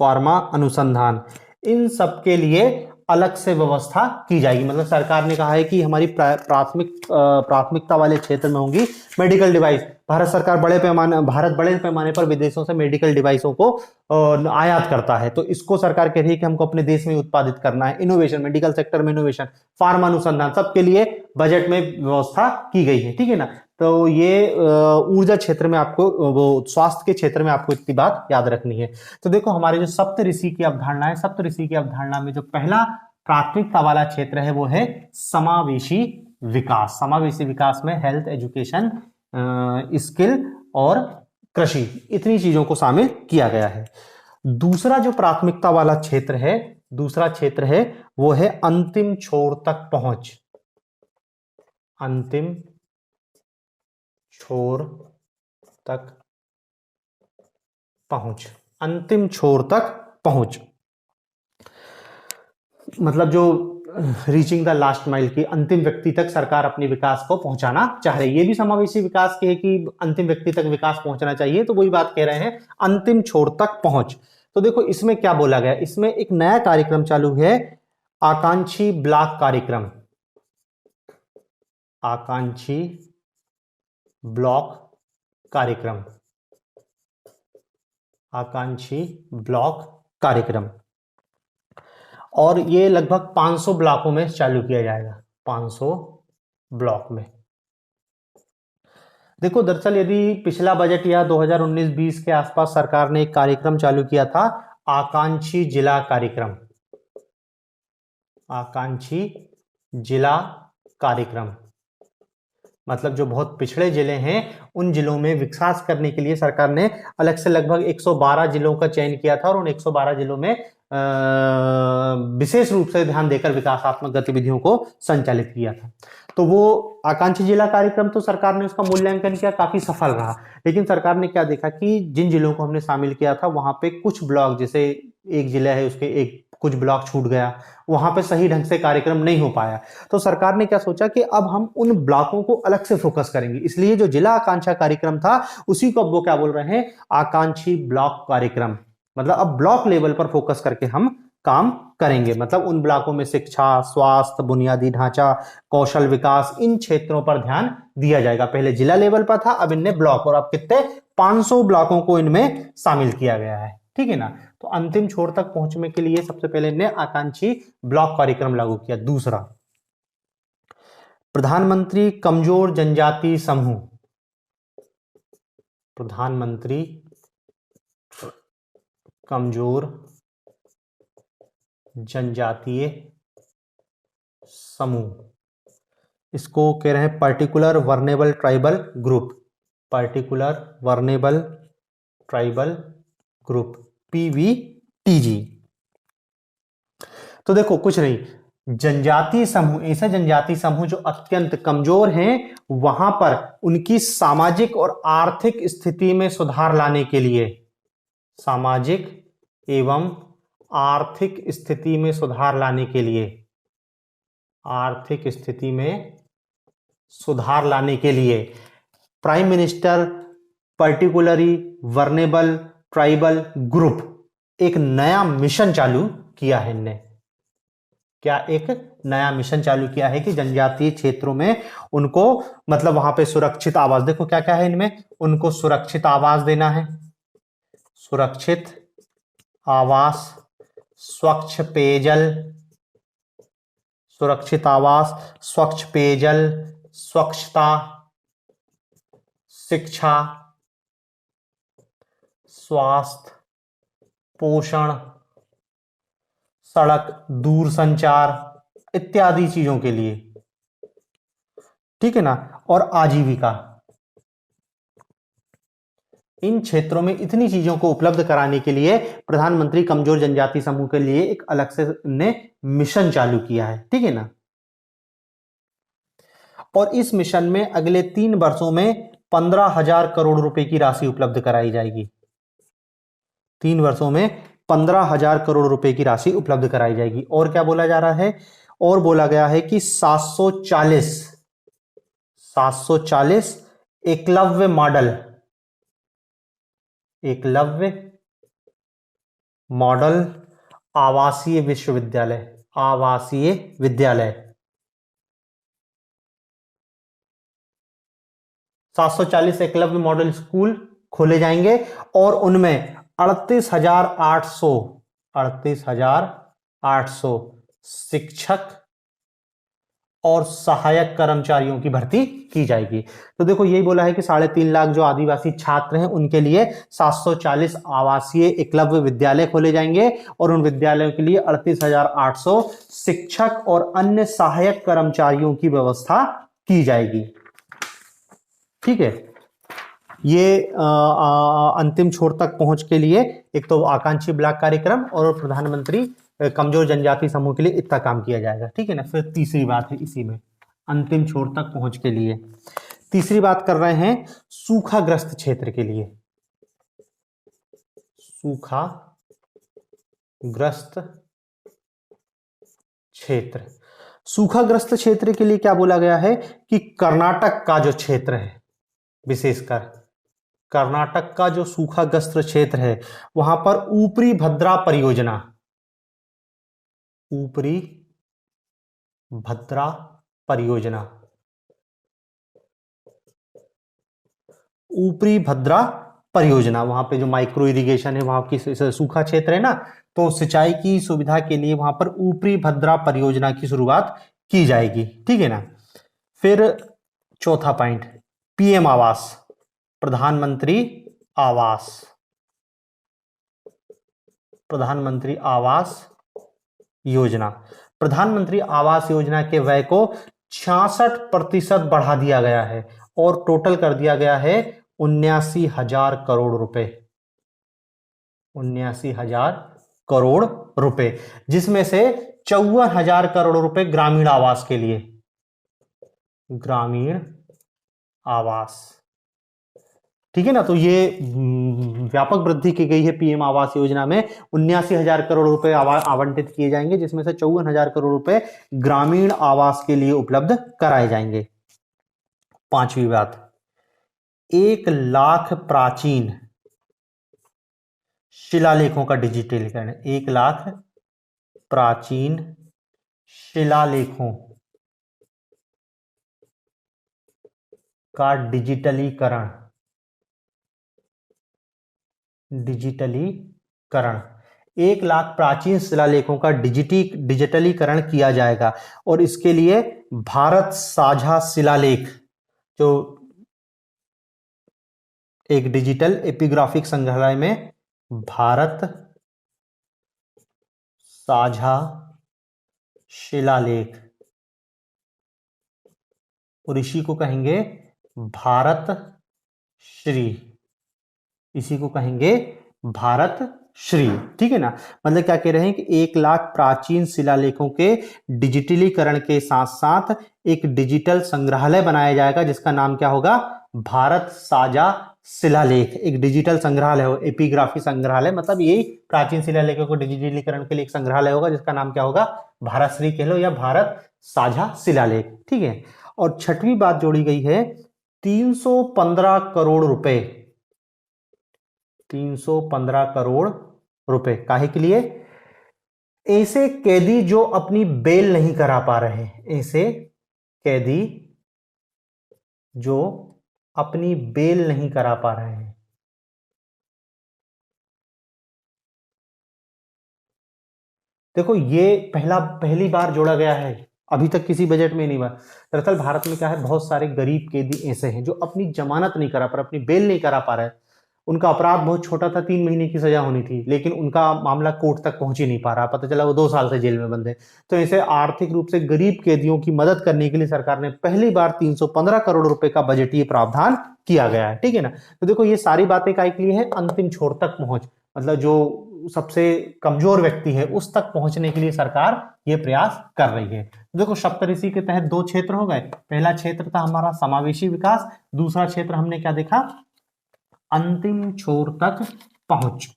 फार्मा अनुसंधान, इन सब के लिए अलग से व्यवस्था की जाएगी। मतलब सरकार ने कहा है कि हमारी प्राथमिकता वाले क्षेत्र में होंगी मेडिकल डिवाइस। भारत सरकार भारत बड़े पैमाने पर विदेशों से मेडिकल डिवाइसों को आयात करता है, तो इसको सरकार कह रही है कि हमको अपने देश में उत्पादित करना है। इनोवेशन, मेडिकल सेक्टर में इनोवेशन, फार्मा अनुसंधान, सबके लिए बजट में व्यवस्था की गई है, ठीक है ना। तो ये ऊर्जा क्षेत्र में आपको, वो स्वास्थ्य के क्षेत्र में आपको इतनी बात याद रखनी है। तो देखो हमारे जो सप्तऋषि की अवधारणा है, सप्तऋषि की अवधारणा में जो पहला प्राथमिकता वाला क्षेत्र है वो है समावेशी विकास। समावेशी विकास में हेल्थ, एजुकेशन, स्किल और कृषि, इतनी चीजों को शामिल किया गया है। दूसरा जो प्राथमिकता वाला क्षेत्र है, दूसरा क्षेत्र है वो है अंतिम छोर तक पहुंच, अंतिम छोर तक पहुंच, अंतिम छोर तक पहुंच, मतलब जो रीचिंग द लास्ट माइल की, अंतिम व्यक्ति तक सरकार अपने विकास को पहुंचाना चाह रही है। ये भी समावेशी विकास की है कि अंतिम व्यक्ति तक विकास पहुंचना चाहिए, तो वही बात कह रहे हैं, अंतिम छोर तक पहुंच। तो देखो इसमें क्या बोला गया, इसमें एक नया कार्यक्रम चालू है, आकांक्षी ब्लॉक कार्यक्रम, आकांक्षी ब्लॉक कार्यक्रम, आकांक्षी ब्लॉक कार्यक्रम, और ये लगभग 500 ब्लॉकों में चालू किया जाएगा, 500 ब्लॉक में। देखो दरअसल यदि पिछला बजट या 2019-20 के आसपास सरकार ने एक कार्यक्रम चालू किया था, आकांक्षी जिला कार्यक्रम, आकांक्षी जिला कार्यक्रम, मतलब जो बहुत पिछड़े जिले हैं उन जिलों में विकास करने के लिए सरकार ने अलग से लगभग 112 जिलों का चयन किया था, और उन 112 जिलों में विशेष रूप से ध्यान देकर विकासात्मक गतिविधियों को संचालित किया था। तो वो आकांक्षी जिला कार्यक्रम, तो सरकार ने उसका मूल्यांकन किया, काफी सफल रहा। लेकिन सरकार ने क्या देखा कि जिन जिलों को हमने शामिल किया था वहां पे कुछ ब्लॉक, जैसे एक जिला है उसके एक कुछ ब्लॉक छूट गया, वहां पे सही ढंग से कार्यक्रम नहीं हो पाया। तो सरकार ने क्या सोचा कि अब हम उन ब्लॉकों को अलग से फोकस करेंगे, इसलिए जो जिला आकांक्षा कार्यक्रम था उसी को अब वो क्या बोल रहे हैं, आकांक्षी ब्लॉक कार्यक्रम। मतलब अब ब्लॉक लेवल पर फोकस करके हम काम करेंगे, मतलब उन ब्लॉकों में शिक्षा, स्वास्थ्य, बुनियादी ढांचा, कौशल विकास, इन क्षेत्रों पर ध्यान दिया जाएगा। पहले जिला लेवल पर था, अब इनने ब्लॉक, और अब कितने 500 ब्लॉकों को इनमें शामिल किया गया है, ठीक है ना। तो अंतिम छोर तक पहुंचने के लिए सबसे पहले इनने आकांक्षी ब्लॉक कार्यक्रम लागू किया। दूसरा, प्रधानमंत्री कमजोर जनजाति समूह, प्रधानमंत्री कमजोर जनजातीय समूह, इसको कह रहे हैं particular vulnerable tribal group, particular vulnerable tribal group, PVTG. तो देखो कुछ नहीं, जनजातीय समूह, ऐसे जनजातीय समूह जो अत्यंत कमजोर हैं, वहां पर उनकी सामाजिक और आर्थिक स्थिति में सुधार लाने के लिए, सामाजिक एवं आर्थिक स्थिति में सुधार लाने के लिए, आर्थिक स्थिति में सुधार लाने के लिए prime minister particularly vulnerable tribal group एक नया मिशन चालू किया है इनने। क्या एक नया मिशन चालू किया है कि जनजातीय क्षेत्रों में उनको मतलब वहां पे सुरक्षित आवास, देखो क्या क्या है इनमें, उनको सुरक्षित आवास देना है, सुरक्षित आवास, स्वच्छ पेयजल, सुरक्षित आवास, स्वच्छ पेयजल, स्वच्छता, शिक्षा, स्वास्थ्य, पोषण, सड़क, दूरसंचार इत्यादि चीजों के लिए, ठीक है ना। और आजीविका, इन क्षेत्रों में इतनी चीजों को उपलब्ध कराने के लिए प्रधानमंत्री कमजोर जनजाति समूह के लिए एक अलग से ने मिशन चालू किया है, ठीक है ना। और इस मिशन में अगले 3 वर्षों में 15,000 करोड़ रुपए की राशि उपलब्ध कराई जाएगी। 3 वर्षों में 15,000 करोड़ रुपए की राशि उपलब्ध कराई जाएगी। और क्या बोला जा रहा है, और बोला गया है कि 740 एकलव्य मॉडल आवासीय विद्यालय 740 एकलव्य मॉडल स्कूल खोले जाएंगे और उनमें 38,800 शिक्षक और सहायक कर्मचारियों की भर्ती की जाएगी। तो देखो यही बोला है कि 3.5 लाख जो आदिवासी छात्र हैं उनके लिए 740 आवासीय एकलव्य विद्यालय खोले जाएंगे और उन विद्यालयों के लिए 38,800 शिक्षक और अन्य सहायक कर्मचारियों की व्यवस्था की जाएगी, ठीक है। ये अंतिम छोर तक पहुंच के लिए एक तो आकांक्षी ब्लॉक कार्यक्रम और प्रधानमंत्री कमजोर जनजाति समूह के लिए इतना काम किया जाएगा, ठीक है ना। फिर तीसरी बात है इसी में अंतिम छोर तक पहुंच के लिए, तीसरी बात कर रहे हैं सूखाग्रस्त क्षेत्र के लिए। सूखाग्रस्त क्षेत्र के लिए क्या बोला गया है कि कर्नाटक का जो क्षेत्र है, विशेषकर कर्नाटक का जो सूखाग्रस्त क्षेत्र है वहां पर ऊपरी भद्रा परियोजना, वहां पे जो माइक्रो इरिगेशन है, वहां की सूखा क्षेत्र है ना, तो सिंचाई की सुविधा के लिए वहां पर ऊपरी भद्रा परियोजना की शुरुआत की जाएगी, ठीक है ना। फिर चौथा पॉइंट, पीएम आवास, प्रधानमंत्री आवास योजना। प्रधानमंत्री आवास योजना के व्यय को 66% बढ़ा दिया गया है और टोटल कर दिया गया है 79,000 करोड़ रुपए, 79,000 करोड़ रुपए, जिसमें से 54,000 करोड़ रुपए ग्रामीण आवास के लिए, ग्रामीण आवास, ठीक है ना। तो ये व्यापक वृद्धि की गई है पीएम आवास योजना में, 79,000 करोड़ रुपए आवंटित किए जाएंगे, जिसमें से 54,000 करोड़ रुपए ग्रामीण आवास के लिए उपलब्ध कराए जाएंगे। पांचवी बात, 1 लाख प्राचीन शिलालेखों का डिजिटलीकरण, 1 लाख प्राचीन शिलालेखों का डिजिटलीकरण, 1 लाख प्राचीन शिलालेखों का डिजिटलीकरण किया जाएगा और इसके लिए भारत साझा शिलालेख, जो एक डिजिटल एपिग्राफिक संग्रहालय में भारत साझा शिलालेख, और इसी को कहेंगे भारत श्री, इसी को कहेंगे भारत श्री, ठीक है ना। मतलब क्या कह रहे हैं कि 1 लाख प्राचीन शिलालेखों के डिजिटलीकरण के साथ साथ एक डिजिटल संग्रहालय बनाया जाएगा जिसका नाम क्या होगा, भारत साझा शिलालेख। एक डिजिटल संग्रहालय हो, एपिग्राफी संग्रहालय, मतलब यही प्राचीन शिलालेखों को डिजिटलीकरण के लिए एक संग्रहालय होगा जिसका नाम क्या होगा, भारत श्री कह लो या भारत साझा शिलालेख, ठीक है। और छठवीं बात जोड़ी गई है 315 करोड़ रुपए 315 करोड़ रुपए। काहे के लिए? ऐसे कैदी जो अपनी बेल नहीं करा पा रहे, ऐसे कैदी जो अपनी बेल नहीं करा पा रहे हैं। देखो ये पहली बार जोड़ा गया है, अभी तक किसी बजट में नहीं हुआ। दरअसल भारत में क्या है, बहुत सारे गरीब कैदी ऐसे हैं जो अपनी जमानत नहीं करा पा रहे, अपनी बेल नहीं करा पा रहे। उनका अपराध बहुत छोटा था, 3 महीने की सजा होनी थी, लेकिन उनका मामला कोर्ट तक पहुंच ही नहीं पा रहा, पता चला वो 2 साल से जेल में बंद है। तो ऐसे आर्थिक रूप से गरीब कैदियों की मदद करने के लिए सरकार ने पहली बार 315 करोड़ रुपए का बजटीय प्रावधान किया गया है, ठीक है ना। तो देखो ये सारी बातें काय के लिए है, अंतिम छोर तक पहुंच, मतलब जो सबसे कमजोर व्यक्ति है उस तक पहुंचने के लिए सरकार ये प्रयास कर रही है। देखो सप्तऋषि के तहत 2 क्षेत्र हो गए। पहला क्षेत्र था हमारा समावेशी विकास, दूसरा क्षेत्र हमने क्या देखा, अंतिम छोर तक पहुंच।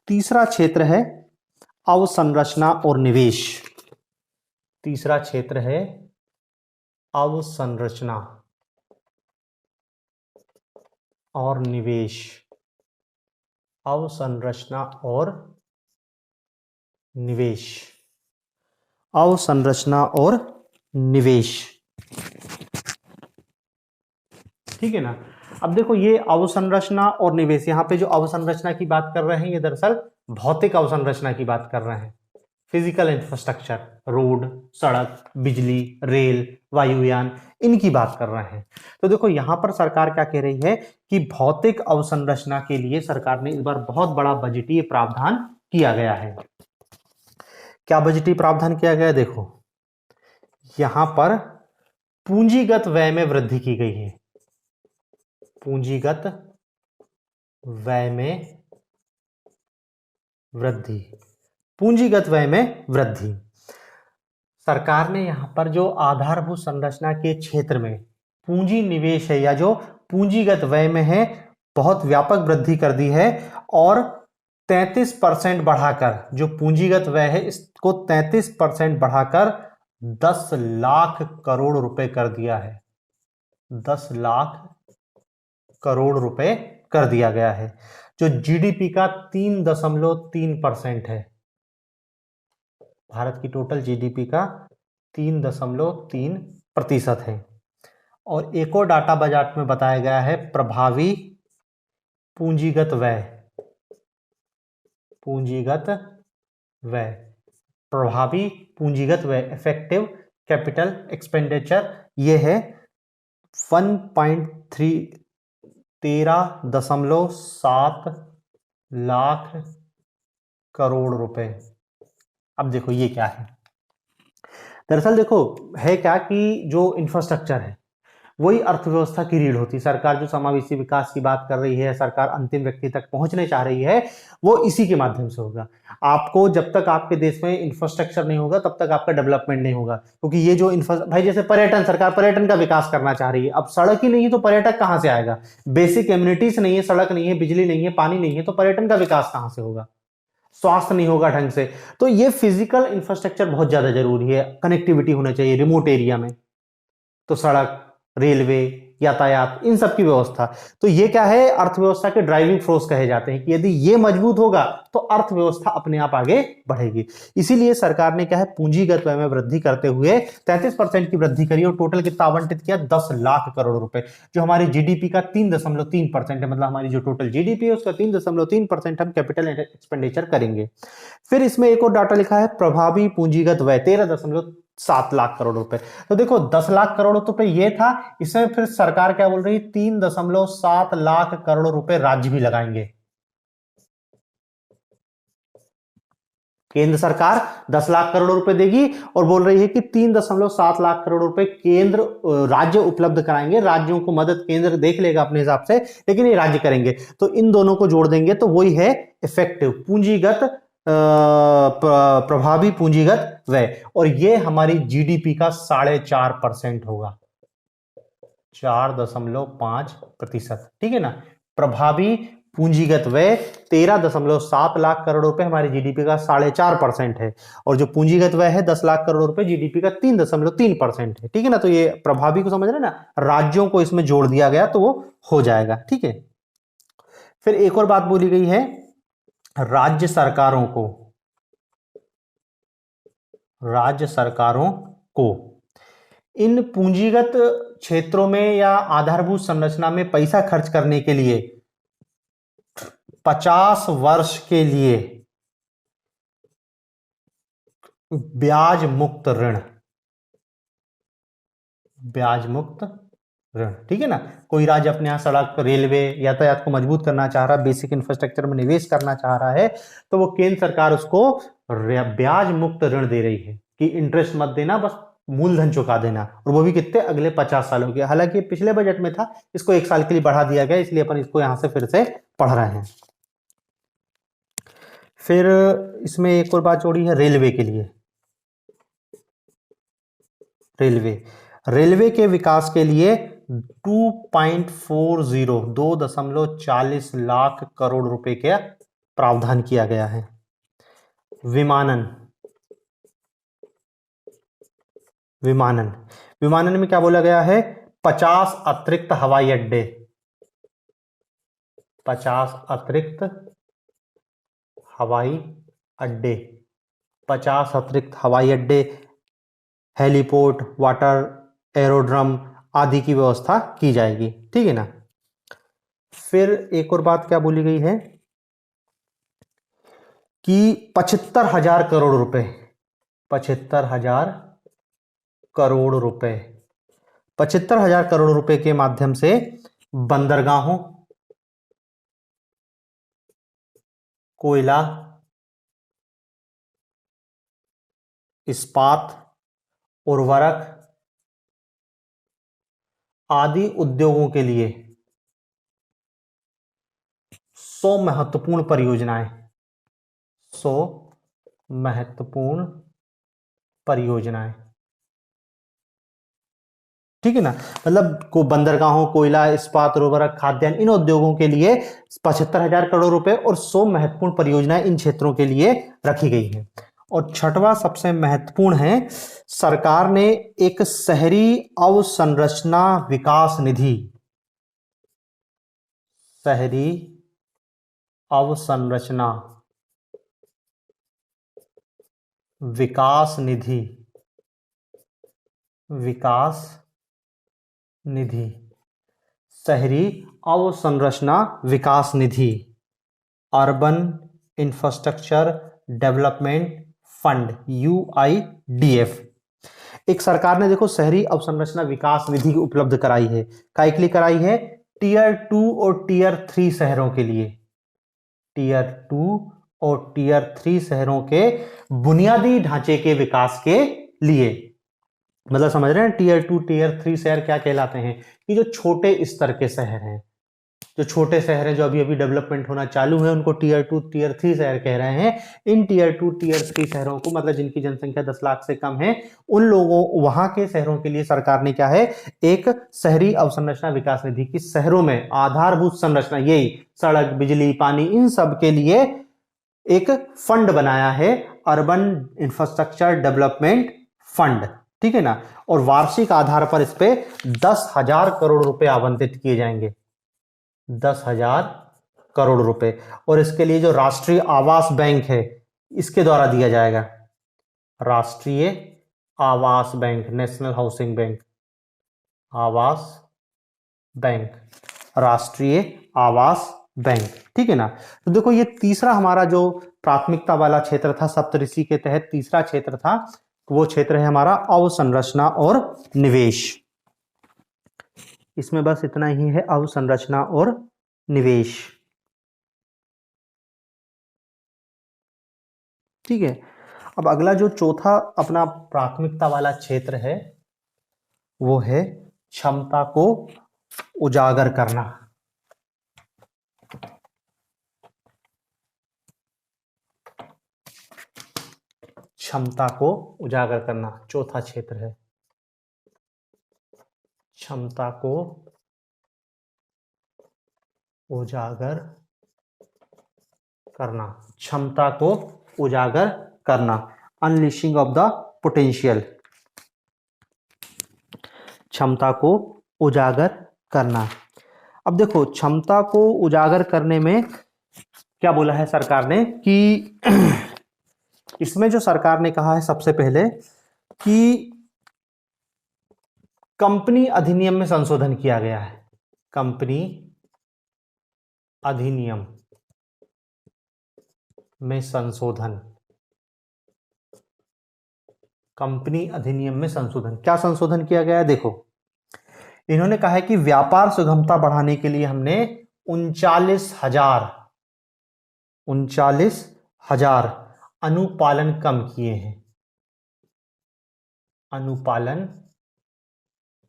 तीसरा क्षेत्र है अवसंरचना और निवेश। तीसरा क्षेत्र है अवसंरचना और निवेश। अवसंरचना और निवेश। अवसंरचना और निवेश, ठीक है ना। अब देखो ये अवसंरचना और निवेश, यहां पे जो अवसंरचना की बात कर रहे हैं ये दरअसल भौतिक अवसंरचना की बात कर रहे हैं। फिजिकल इंफ्रास्ट्रक्चर, रोड, सड़क, बिजली, रेल, वायुयान, इनकी बात कर रहे हैं। तो देखो यहां पर सरकार क्या कह रही है कि भौतिक अवसंरचना के लिए सरकार ने इस बार बहुत बड़ा बजटीय प्रावधान किया गया है। क्या बजटीय प्रावधान किया गया? देखो यहां पर पूंजीगत व्यय में वृद्धि की गई है। पूंजीगत व्यय में वृद्धि, पूंजीगत व्यय में वृद्धि। सरकार ने यहां पर जो आधारभूत संरचना के क्षेत्र में पूंजी निवेश है या जो पूंजीगत व्यय में है, बहुत व्यापक वृद्धि कर दी है और 33% बढ़ाकर, जो पूंजीगत व्यय है इसको 33% बढ़ाकर 10 लाख करोड़ रुपए कर दिया है। 10 लाख करोड़ रुपए कर दिया गया है, जो जीडीपी का 3.3% है। भारत की टोटल जीडीपी का 3.3% है। और एक और डाटा बजट में बताया गया है, प्रभावी पूंजीगत व्यय। पूंजीगत व्यय, प्रभावी पूंजीगत व्यय, इफेक्टिव कैपिटल एक्सपेंडिचर, ये है 13.7 लाख करोड़ रुपए। अब देखो ये क्या है, दरअसल देखो है क्या कि जो इंफ्रास्ट्रक्चर है वही अर्थव्यवस्था की रीढ़ होती है। सरकार जो समावेशी विकास की बात कर रही है, सरकार अंतिम व्यक्ति तक पहुंचने चाह रही है, वो इसी के माध्यम से होगा। आपको जब तक आपके देश में इंफ्रास्ट्रक्चर नहीं होगा तब तक आपका डेवलपमेंट नहीं होगा, क्योंकि ये जो भाई जैसे पर्यटन, सरकार पर्यटन का विकास करना चाह रही है। अब सड़क ही नहीं है तो पर्यटक कहां से आएगा? बेसिक एम्यूनिटीज नहीं है, सड़क नहीं है, बिजली नहीं है, पानी नहीं है, तो पर्यटन का विकास कहां से होगा? स्वास्थ्य नहीं होगा ढंग से। तो ये फिजिकल इंफ्रास्ट्रक्चर बहुत ज्यादा जरूरी है। कनेक्टिविटी होना चाहिए रिमोट एरिया में, तो सड़क, रेलवे, यातायात, इन सब की व्यवस्था। तो ये क्या है, अर्थव्यवस्था के ड्राइविंग फोर्स कहे जाते हैं कि यदि ये मजबूत होगा तो अर्थव्यवस्था अपने आप आगे बढ़ेगी। इसीलिए सरकार ने क्या है, पूंजीगत व्यय में वृद्धि करते हुए 33% की वृद्धि करी और टोटल कितना आवंटित किया, 10 लाख करोड़ रुपए, जो हमारी जीडीपी का 3.3% है। मतलब हमारी जो टोटल जीडीपी है उसका 3.3% हम कैपिटल एक्सपेंडिचर करेंगे। फिर इसमें एक और डाटा लिखा है, प्रभावी पूंजीगत व्यय 13.7 लाख करोड़ रुपए। तो देखो 10 लाख करोड़ रुपए ये था, इसमें फिर सरकार क्या बोल रही है, 3.7 लाख करोड़ रुपए राज्य भी लगाएंगे। केंद्र सरकार 10 लाख करोड़ रुपए देगी और बोल रही है कि 3.7 लाख करोड़ रुपए केंद्र राज्य उपलब्ध कराएंगे। राज्यों को मदद केंद्र देख लेगा अपने हिसाब से, लेकिन ये राज्य करेंगे। तो इन दोनों को जोड़ देंगे तो वही है इफेक्टिव पूंजीगत प्रभावी पूंजीगत व्यय, और ये हमारी जीडीपी का 4.5% होगा, 4.5%, ठीक है ना। प्रभावी पूंजीगत व्यय 13.7 लाख करोड़ रुपए हमारी जीडीपी का 4.5% है, और जो पूंजीगत व्यय है 10 लाख करोड़ रुपए जीडीपी का 3.3% है। ठीक है ना, तो ये प्रभावी को समझ रहे ना, राज्यों को इसमें जोड़ दिया गया तो वो हो जाएगा। ठीक है, फिर एक और बात बोली गई है, राज्य सरकारों को इन पूंजीगत क्षेत्रों में या आधारभूत संरचना में पैसा खर्च करने के लिए 50 वर्ष के लिए ब्याज मुक्त ऋण, ठीक है ना। कोई राज्य अपने यहां सड़क, रेलवे, यातायात को मजबूत करना चाह रहा है, बेसिक इंफ्रास्ट्रक्चर में निवेश करना चाह रहा है, तो वो केंद्र सरकार उसको ब्याज मुक्त ऋण दे रही है कि इंटरेस्ट मत देना, बस मूलधन चुका देना, और वो भी कितने, अगले 50 सालों के। हालांकि पिछले बजट में था, इसको 1 साल के लिए बढ़ा दिया गया, इसलिए अपन इसको यहां से फिर से पढ़ रहे हैं। फिर इसमें एक और बात जोड़ी है रेलवे के लिए। रेलवे के विकास के लिए 2.40 लाख करोड़ रुपए का प्रावधान किया गया है। विमानन में क्या बोला गया है, 50 अतिरिक्त हवाई अड्डे, 50 अतिरिक्त हवाई अड्डे, हेलीपोर्ट, वाटर एरोड्रम आदि की व्यवस्था की जाएगी। ठीक है ना। फिर एक और बात क्या बोली गई है कि 75,000 करोड़ रुपए 75,000 करोड़ रुपए के माध्यम से बंदरगाहों, कोयला, इस्पात, उर्वरक आदि उद्योगों के लिए 100 महत्वपूर्ण परियोजनाएं, ठीक है ना। मतलब को बंदरगाहों, कोयला, इस्पात, उर्वरक, खाद्यान्न, इन उद्योगों के लिए 75,000 करोड़ रुपए और 100 महत्वपूर्ण परियोजनाएं इन क्षेत्रों के लिए रखी गई है। और छठवां सबसे महत्वपूर्ण है, सरकार ने एक शहरी अवसंरचना विकास निधि, विकास निधि, urban infrastructure development fund, UIDF। एक सरकार ने देखो शहरी अवसंरचना विकास निधि उपलब्ध कराई है। काय के लिए कराई है, टियर 2 और टियर 3 शहरों के लिए, शहरों के बुनियादी ढांचे के विकास के लिए। मतलब समझ रहे हैं, टियर 2 टियर 3 शहर क्या कहलाते हैं, कि जो छोटे स्तर के शहर हैं, जो अभी अभी डेवलपमेंट होना चालू है, उनको टियर 2 टियर 3 शहर कह रहे हैं। इन टियर 2 टियर 3 शहरों को, मतलब जिनकी जनसंख्या 10 लाख से कम है, उन लोगों, वहां के शहरों के लिए सरकार ने क्या है, एक शहरी अवसंरचना विकास निधि की शहरों में आधारभूत संरचना, यही सड़क, बिजली, पानी, इन सब के लिए एक फंड बनाया है, अर्बन इंफ्रास्ट्रक्चर डेवलपमेंट फंड। ठीक है ना। और वार्षिक आधार पर इस पे 10,000 करोड़ रुपए आवंटित किए जाएंगे, 10,000 करोड़ रुपए। और इसके लिए जो राष्ट्रीय आवास बैंक है, इसके द्वारा दिया जाएगा, राष्ट्रीय आवास बैंक, नेशनल हाउसिंग बैंक, राष्ट्रीय आवास बैंक। ठीक है ना। तो देखो, ये तीसरा हमारा जो प्राथमिकता वाला क्षेत्र था, सप्तऋषि के तहत तीसरा क्षेत्र था, वो क्षेत्र है हमारा अवसंरचना और निवेश। इसमें बस इतना ही है, अवसंरचना और निवेश। ठीक है। अब अगला जो चौथा अपना प्राथमिकता वाला क्षेत्र है, वो है क्षमता को उजागर करना। क्षमता को उजागर करना चौथा क्षेत्र है, क्षमता को उजागर करना, क्षमता को उजागर करना, अनलिशिंग ऑफ द पोटेंशियल, क्षमता को उजागर करना। अब देखो क्षमता को उजागर करने में क्या बोला है सरकार ने कि इसमें जो सरकार ने कहा है सबसे पहले कि कंपनी अधिनियम में संशोधन किया गया है। कंपनी अधिनियम में संशोधन, कंपनी अधिनियम में संशोधन, क्या संशोधन किया गया है? देखो इन्होंने कहा है कि व्यापार सुगमता बढ़ाने के लिए हमने 39,000 अनुपालन कम किए हैं, अनुपालन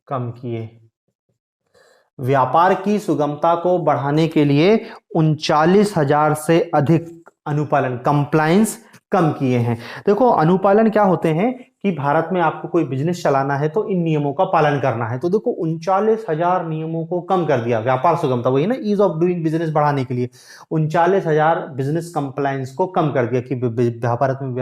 कम किए। व्यापार की सुगमता को बढ़ाने के लिए 39,000 से अधिक अनुपालन, कंप्लायंस कम किए हैं। देखो अनुपालन क्या होते हैं कि भारत में आपको कोई बिजनेस चलाना है तो इन नियमों का पालन करना है। तो देखो 39,000 नियमों को कम कर दिया, व्यापार सुगमता, वही ना, ईज ऑफ डूइंग बिजनेस बढ़ाने के लिए 39,000 बिजनेस कंप्लायंस को कम कर दिया कि भारत में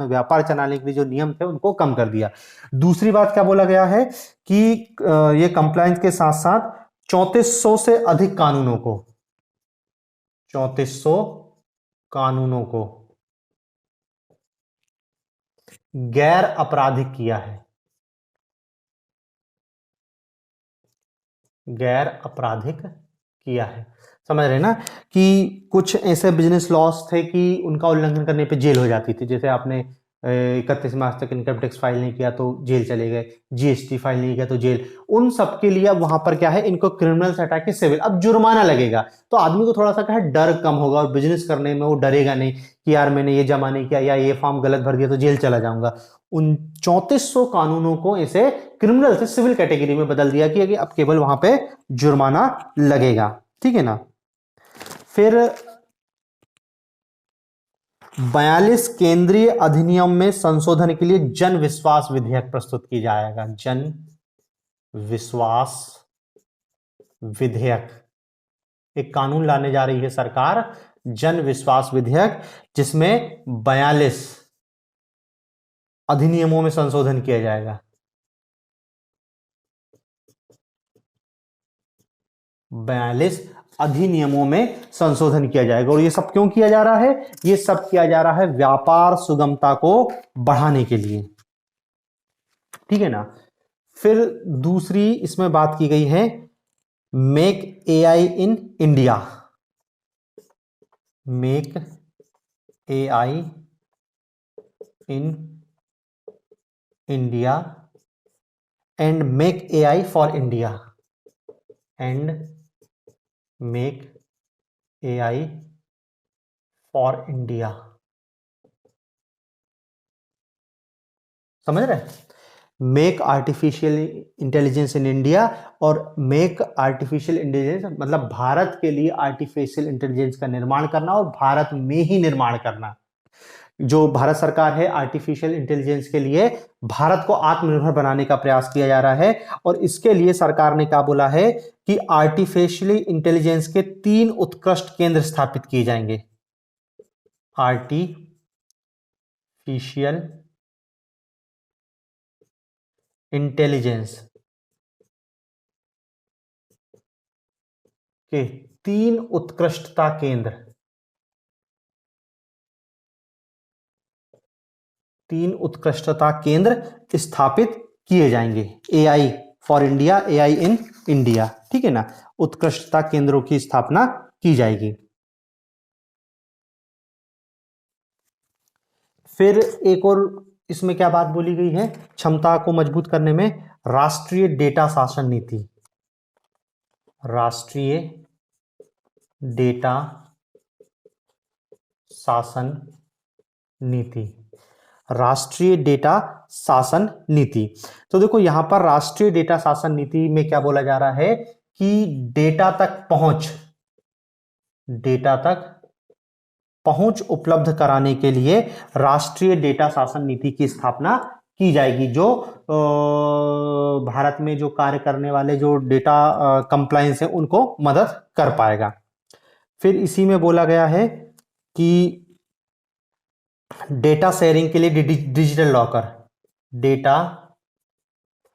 व्यापार चलाने के लिए जो नियम थे उनको कम कर दिया। दूसरी बात क्या बोला गया है कि ये कंप्लायंस के साथ साथ 3400 से अधिक कानूनों को, 3400 कानूनों को गैर आपराधिक किया है, गैर आपराधिक किया है। समझ रहे ना कि कुछ ऐसे बिजनेस लॉस थे कि उनका उल्लंघन करने पे जेल हो जाती थी, जैसे आपने 31 मार्च तक इनकम टैक्स फाइल नहीं किया तो जेल चले गए, जीएसटी फाइल नहीं किया तो जेल, उन सब के लिए अब वहां पर क्या है, इनको क्रिमिनल से हटा के सिविल, अब जुर्माना लगेगा। तो आदमी को थोड़ा सा क्या है, डर कम होगा और बिजनेस करने में वो डरेगा नहीं कि यार मैंने ये जमा नहीं किया या ये फॉर्म गलत भर दिया तो जेल चला जाऊंगा। उन 3400 कानूनों को इसे क्रिमिनल से सिविल कैटेगरी में बदल दिया कि अब केवल वहां पे जुर्माना लगेगा, ठीक है ना। फिर 42 केंद्रीय अधिनियम में संशोधन के लिए जन विश्वास विधेयक प्रस्तुत की जाएगा। जन विश्वास विधेयक, एक कानून लाने जा रही है सरकार, जन विश्वास विधेयक, जिसमें 42 अधिनियमों में संशोधन किया जाएगा। 42 अधिनियमों में संशोधन किया जाएगा। और ये सब क्यों किया जा रहा है? ये सब किया जा रहा है व्यापार सुगमता को बढ़ाने के लिए, ठीक है ना। फिर दूसरी इसमें बात की गई है make AI in India, make AI in India and make AI for India, and make AI for India. समझ रहे? Make artificial intelligence in India और मेक आर्टिफिशियल इंटेलिजेंस मतलब भारत के लिए आर्टिफिशियल इंटेलिजेंस का निर्माण करना और भारत में ही निर्माण करना। जो भारत सरकार है आर्टिफिशियल इंटेलिजेंस के लिए भारत को आत्मनिर्भर बनाने का प्रयास किया जा रहा है। और इसके लिए सरकार ने क्या बोला है कि आर्टिफिशियल इंटेलिजेंस के 3 उत्कृष्ट केंद्र स्थापित किए जाएंगे। आर्टिफिशियल इंटेलिजेंस के 3 उत्कृष्टता केंद्र, 3 उत्कृष्टता केंद्र स्थापित किए जाएंगे। AI for India, AI in India, ठीक है ना, उत्कृष्टता केंद्रों की स्थापना की जाएगी। फिर एक और इसमें क्या बात बोली गई है क्षमता को मजबूत करने में, राष्ट्रीय डेटा शासन नीति, राष्ट्रीय डेटा शासन नीति, राष्ट्रीय डेटा शासन नीति। तो देखो यहां पर राष्ट्रीय डेटा शासन नीति में क्या बोला जा रहा है कि डेटा तक पहुंच उपलब्ध कराने के लिए राष्ट्रीय डेटा शासन नीति की स्थापना की जाएगी, जो भारत में जो कार्य करने वाले जो डेटा कंप्लायंस है उनको मदद कर पाएगा। फिर इसी में बोला गया है कि डेटा शेयरिंग के लिए डिजिटल लॉकर, डेटा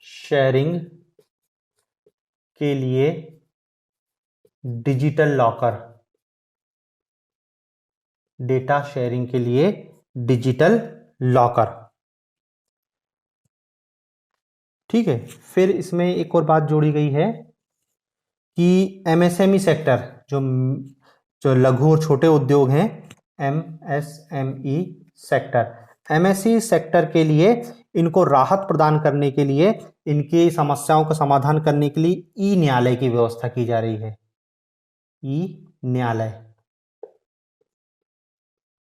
शेयरिंग के लिए डिजिटल लॉकर, डेटा शेयरिंग के लिए डिजिटल लॉकर। ठीक है, फिर इसमें एक और बात जोड़ी गई है कि एमएसएमई सेक्टर, जो जो लघु और छोटे उद्योग हैं, एमएसएमई सेक्टर, एमएसई सेक्टर के लिए इनको राहत प्रदान करने के लिए, इनकी समस्याओं का समाधान करने के लिए ई न्यायालय की व्यवस्था की जा रही है। ई न्यायालय,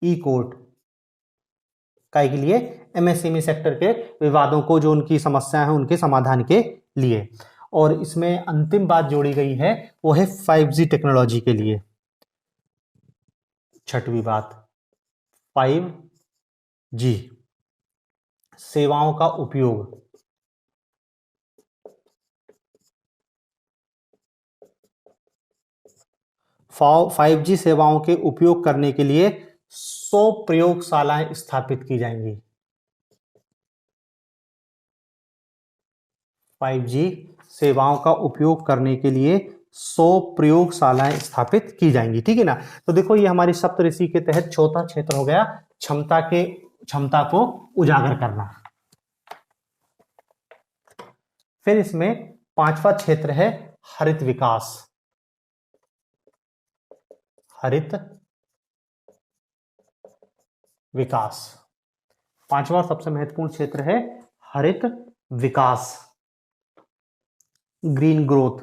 ई कोर्ट काय के लिए, एमएसएमई सेक्टर के विवादों को, जो उनकी समस्या है उनके समाधान के लिए। और इसमें अंतिम बात जोड़ी गई है वो है 5G टेक्नोलॉजी के लिए। छठवीं बात, 5G सेवाओं का उपयोग, 5G सेवाओं के उपयोग करने के लिए 100 प्रयोगशालाएं स्थापित की जाएंगी। 5G सेवाओं का उपयोग करने के लिए 100 प्रयोगशालाएं स्थापित की जाएंगी। ठीक है ना। तो देखो ये हमारी सप्तऋषि के तहत चौथा क्षेत्र हो गया, क्षमता को उजागर करना। फिर इसमें पांचवा क्षेत्र है हरित विकास, हरित विकास। पांचवा सबसे महत्वपूर्ण क्षेत्र है हरित विकास, ग्रीन ग्रोथ।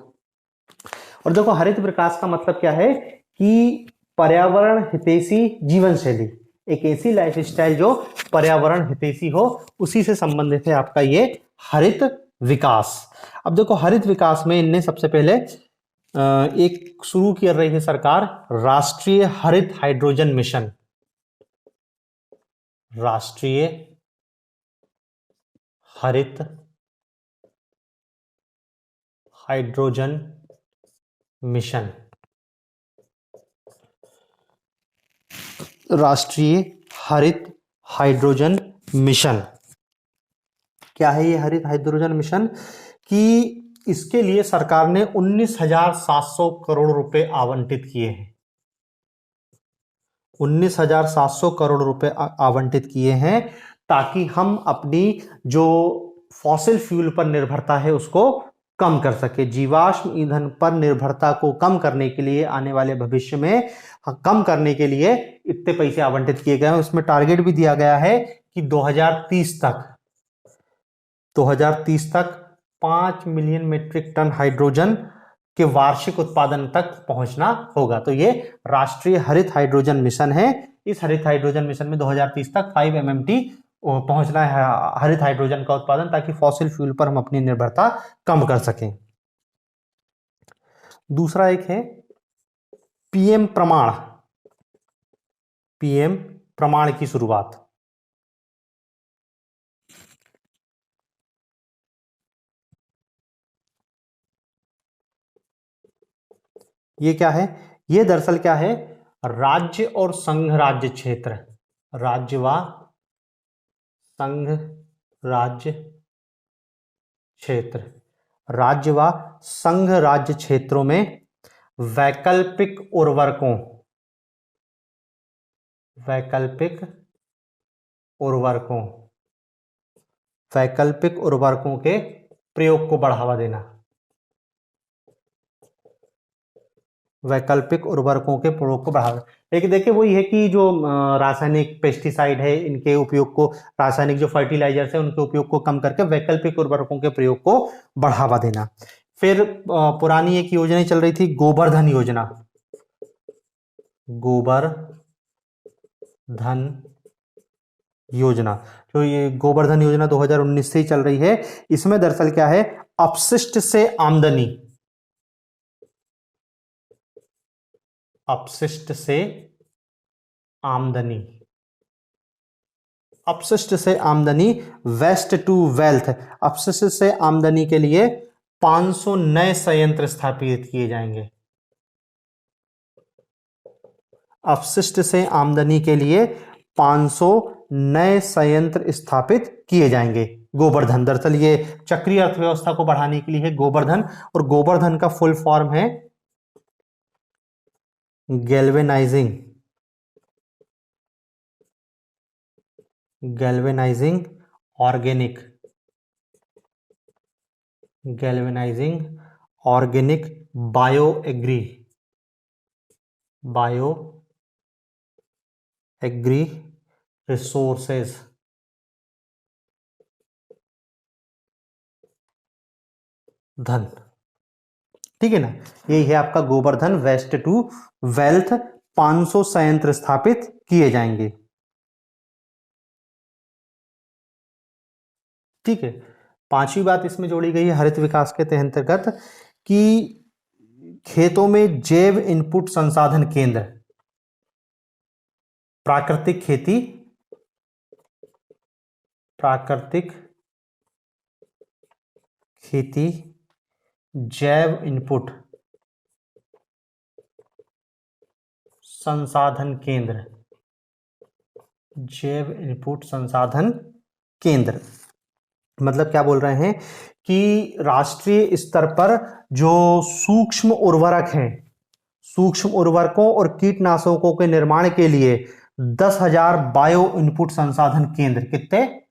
और देखो हरित विकास का मतलब क्या है कि पर्यावरण हितैषी जीवन शैली, एक ऐसी लाइफस्टाइल जो पर्यावरण हितैषी हो, उसी से संबंधित है आपका ये हरित विकास। अब देखो हरित विकास में इनने सबसे पहले एक शुरू कर रही है सरकार, राष्ट्रीय हरित हाइड्रोजन मिशन, राष्ट्रीय हरित हाइड्रोजन मिशन, राष्ट्रीय हरित हाइड्रोजन मिशन। क्या है ये हरित हाइड्रोजन मिशन? कि इसके लिए सरकार ने 19,700 करोड़ रुपए आवंटित किए हैं, 19,700 करोड़ रुपए आवंटित किए हैं, ताकि हम अपनी जो फॉसिल फ्यूल पर निर्भरता है उसको कम कर सके। जीवाश्म ईंधन पर निर्भरता को कम करने के लिए, आने वाले भविष्य में कम करने के लिए इतने पैसे आवंटित किए गए हैं। उसमें टारगेट भी दिया गया है कि 2030 तक 5 मिलियन मीट्रिक टन हाइड्रोजन के वार्षिक उत्पादन तक पहुंचना होगा। तो ये राष्ट्रीय हरित हाइड्रोजन मिशन है। इस हरित हाइड्रोजन मिशन में 2030 तक 5 MMT पहुंचना है हरित हाइड्रोजन का उत्पादन, ताकि फॉसिल फ्यूल पर हम अपनी निर्भरता कम कर सकें। दूसरा एक है पीएम प्रमाण, पीएम प्रमाण की शुरुआत। ये क्या है? ये दरअसल क्या है, राज्य और संघ राज्य क्षेत्र, राज्य व संघ राज्य क्षेत्र, राज्य व संघ राज्य क्षेत्रों में वैकल्पिक उर्वरकों, वैकल्पिक उर्वरकों, वैकल्पिक उर्वरकों के प्रयोग को बढ़ावा देना, वैकल्पिक उर्वरकों के प्रयोग को बढ़ावा। लेकिन देखिए वही है कि जो रासायनिक पेस्टिसाइड है, इनके उपयोग को, रासायनिक जो फर्टिलाइजर्स है उनके उपयोग को कम करके वैकल्पिक उर्वरकों के प्रयोग को बढ़ावा देना। फिर पुरानी एक योजना चल रही थी, गोबर्धन योजना, गोबर्धन योजना। तो ये गोबर्धन योजना 2019 से ही चल रही है। इसमें दरअसल क्या है, अपशिष्ट से आमदनी, अपशिष्ट से आमदनी, अपशिष्ट से आमदनी, वेस्ट टू वेल्थ, अपशिष्ट से आमदनी के लिए 500 नए संयंत्र स्थापित किए जाएंगे। अपशिष्ट से आमदनी के लिए 500 नए संयंत्र स्थापित किए जाएंगे। गोबर्धन, दरअसल ये चक्रीय अर्थव्यवस्था को बढ़ाने के लिए है गोबर्धन, और गोबर्धन का फुल फॉर्म है galvanising organic bio agri resources धन। ठीक है ना, यही है आपका गोबर्धन वेस्ट टू वेल्थ। 500 संयंत्र स्थापित किए जाएंगे। ठीक है, पांचवी बात इसमें जोड़ी गई है हरित विकास के अंतर्गत कि खेतों में जैव इनपुट संसाधन केंद्र, प्राकृतिक खेती, जैव इनपुट संसाधन केंद्र, मतलब क्या बोल रहे हैं कि राष्ट्रीय स्तर पर जो सूक्ष्म उर्वरक हैं, सूक्ष्म उर्वरकों और कीटनाशकों के निर्माण के लिए 10,000 बायो इनपुट संसाधन केंद्र, कितने?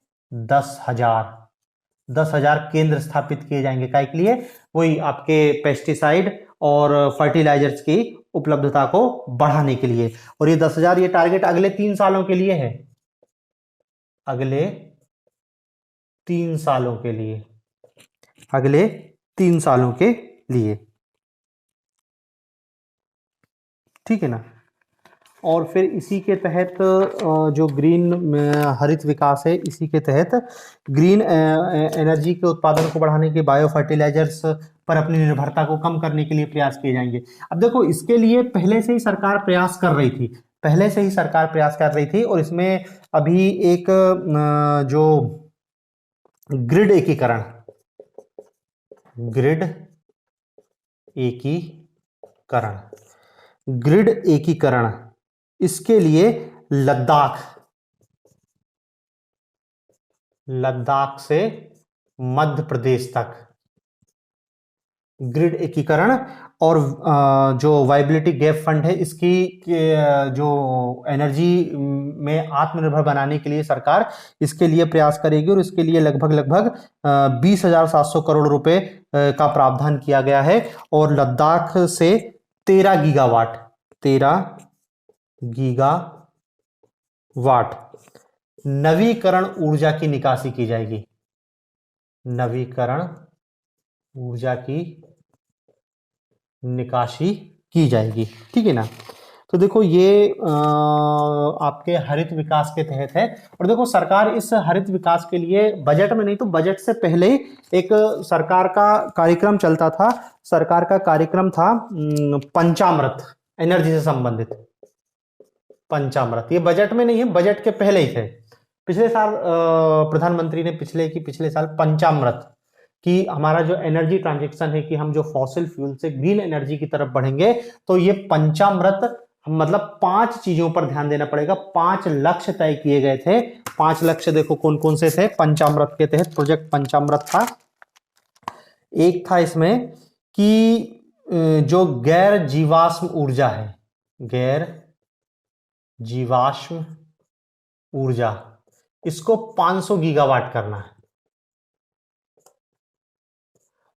10,000 केंद्र स्थापित किए जाएंगे। काय के लिए? वही आपके पेस्टिसाइड और फर्टिलाइजर्स की उपलब्धता को बढ़ाने के लिए। और ये 10,000 ये टारगेट अगले 3 सालों के लिए है, अगले 3 सालों के लिए। ठीक है ना। और फिर इसी के तहत जो ग्रीन हरित विकास है, इसी के तहत ग्रीन एनर्जी के उत्पादन को बढ़ाने के, बायो फर्टिलाइजर्स पर अपनी निर्भरता को कम करने के लिए प्रयास किए जाएंगे। अब देखो, इसके लिए पहले से ही सरकार प्रयास कर रही थी, और इसमें अभी एक जो ग्रिड एकीकरण, इसके लिए लद्दाख से मध्य प्रदेश तक ग्रिड एकीकरण, और जो वायबिलिटी गैप फंड है, इसकी जो एनर्जी में आत्मनिर्भर बनाने के लिए सरकार इसके लिए प्रयास करेगी, और इसके लिए लगभग 20,700 करोड़ रुपए का प्रावधान किया गया है। और लद्दाख से 13 गीगावाट नवीकरण ऊर्जा की निकासी की जाएगी। ठीक है ना। तो देखो, ये आपके हरित विकास के तहत है। और देखो, सरकार इस हरित विकास के लिए बजट में नहीं तो बजट से पहले ही एक सरकार का कार्यक्रम चलता था। सरकार का कार्यक्रम था पंचामृत, एनर्जी से संबंधित पंचामृत। ये बजट में नहीं है, बजट के पहले ही थे। पिछले साल प्रधानमंत्री ने पिछले साल पंचामृत कि हमारा जो एनर्जी ट्रांजिशन है, कि हम जो फॉसिल फ्यूल से ग्रीन एनर्जी की तरफ बढ़ेंगे, तो ये पंचामृत, मतलब 5 चीजों पर ध्यान देना पड़ेगा। 5 लक्ष्य तय किए गए थे। 5 लक्ष्य देखो कौन कौन से थे पंचामृत के तहत। प्रोजेक्ट पंचामृत था, एक था इसमें कि जो गैर जीवाश्म ऊर्जा, इसको 500 गीगावाट करना है।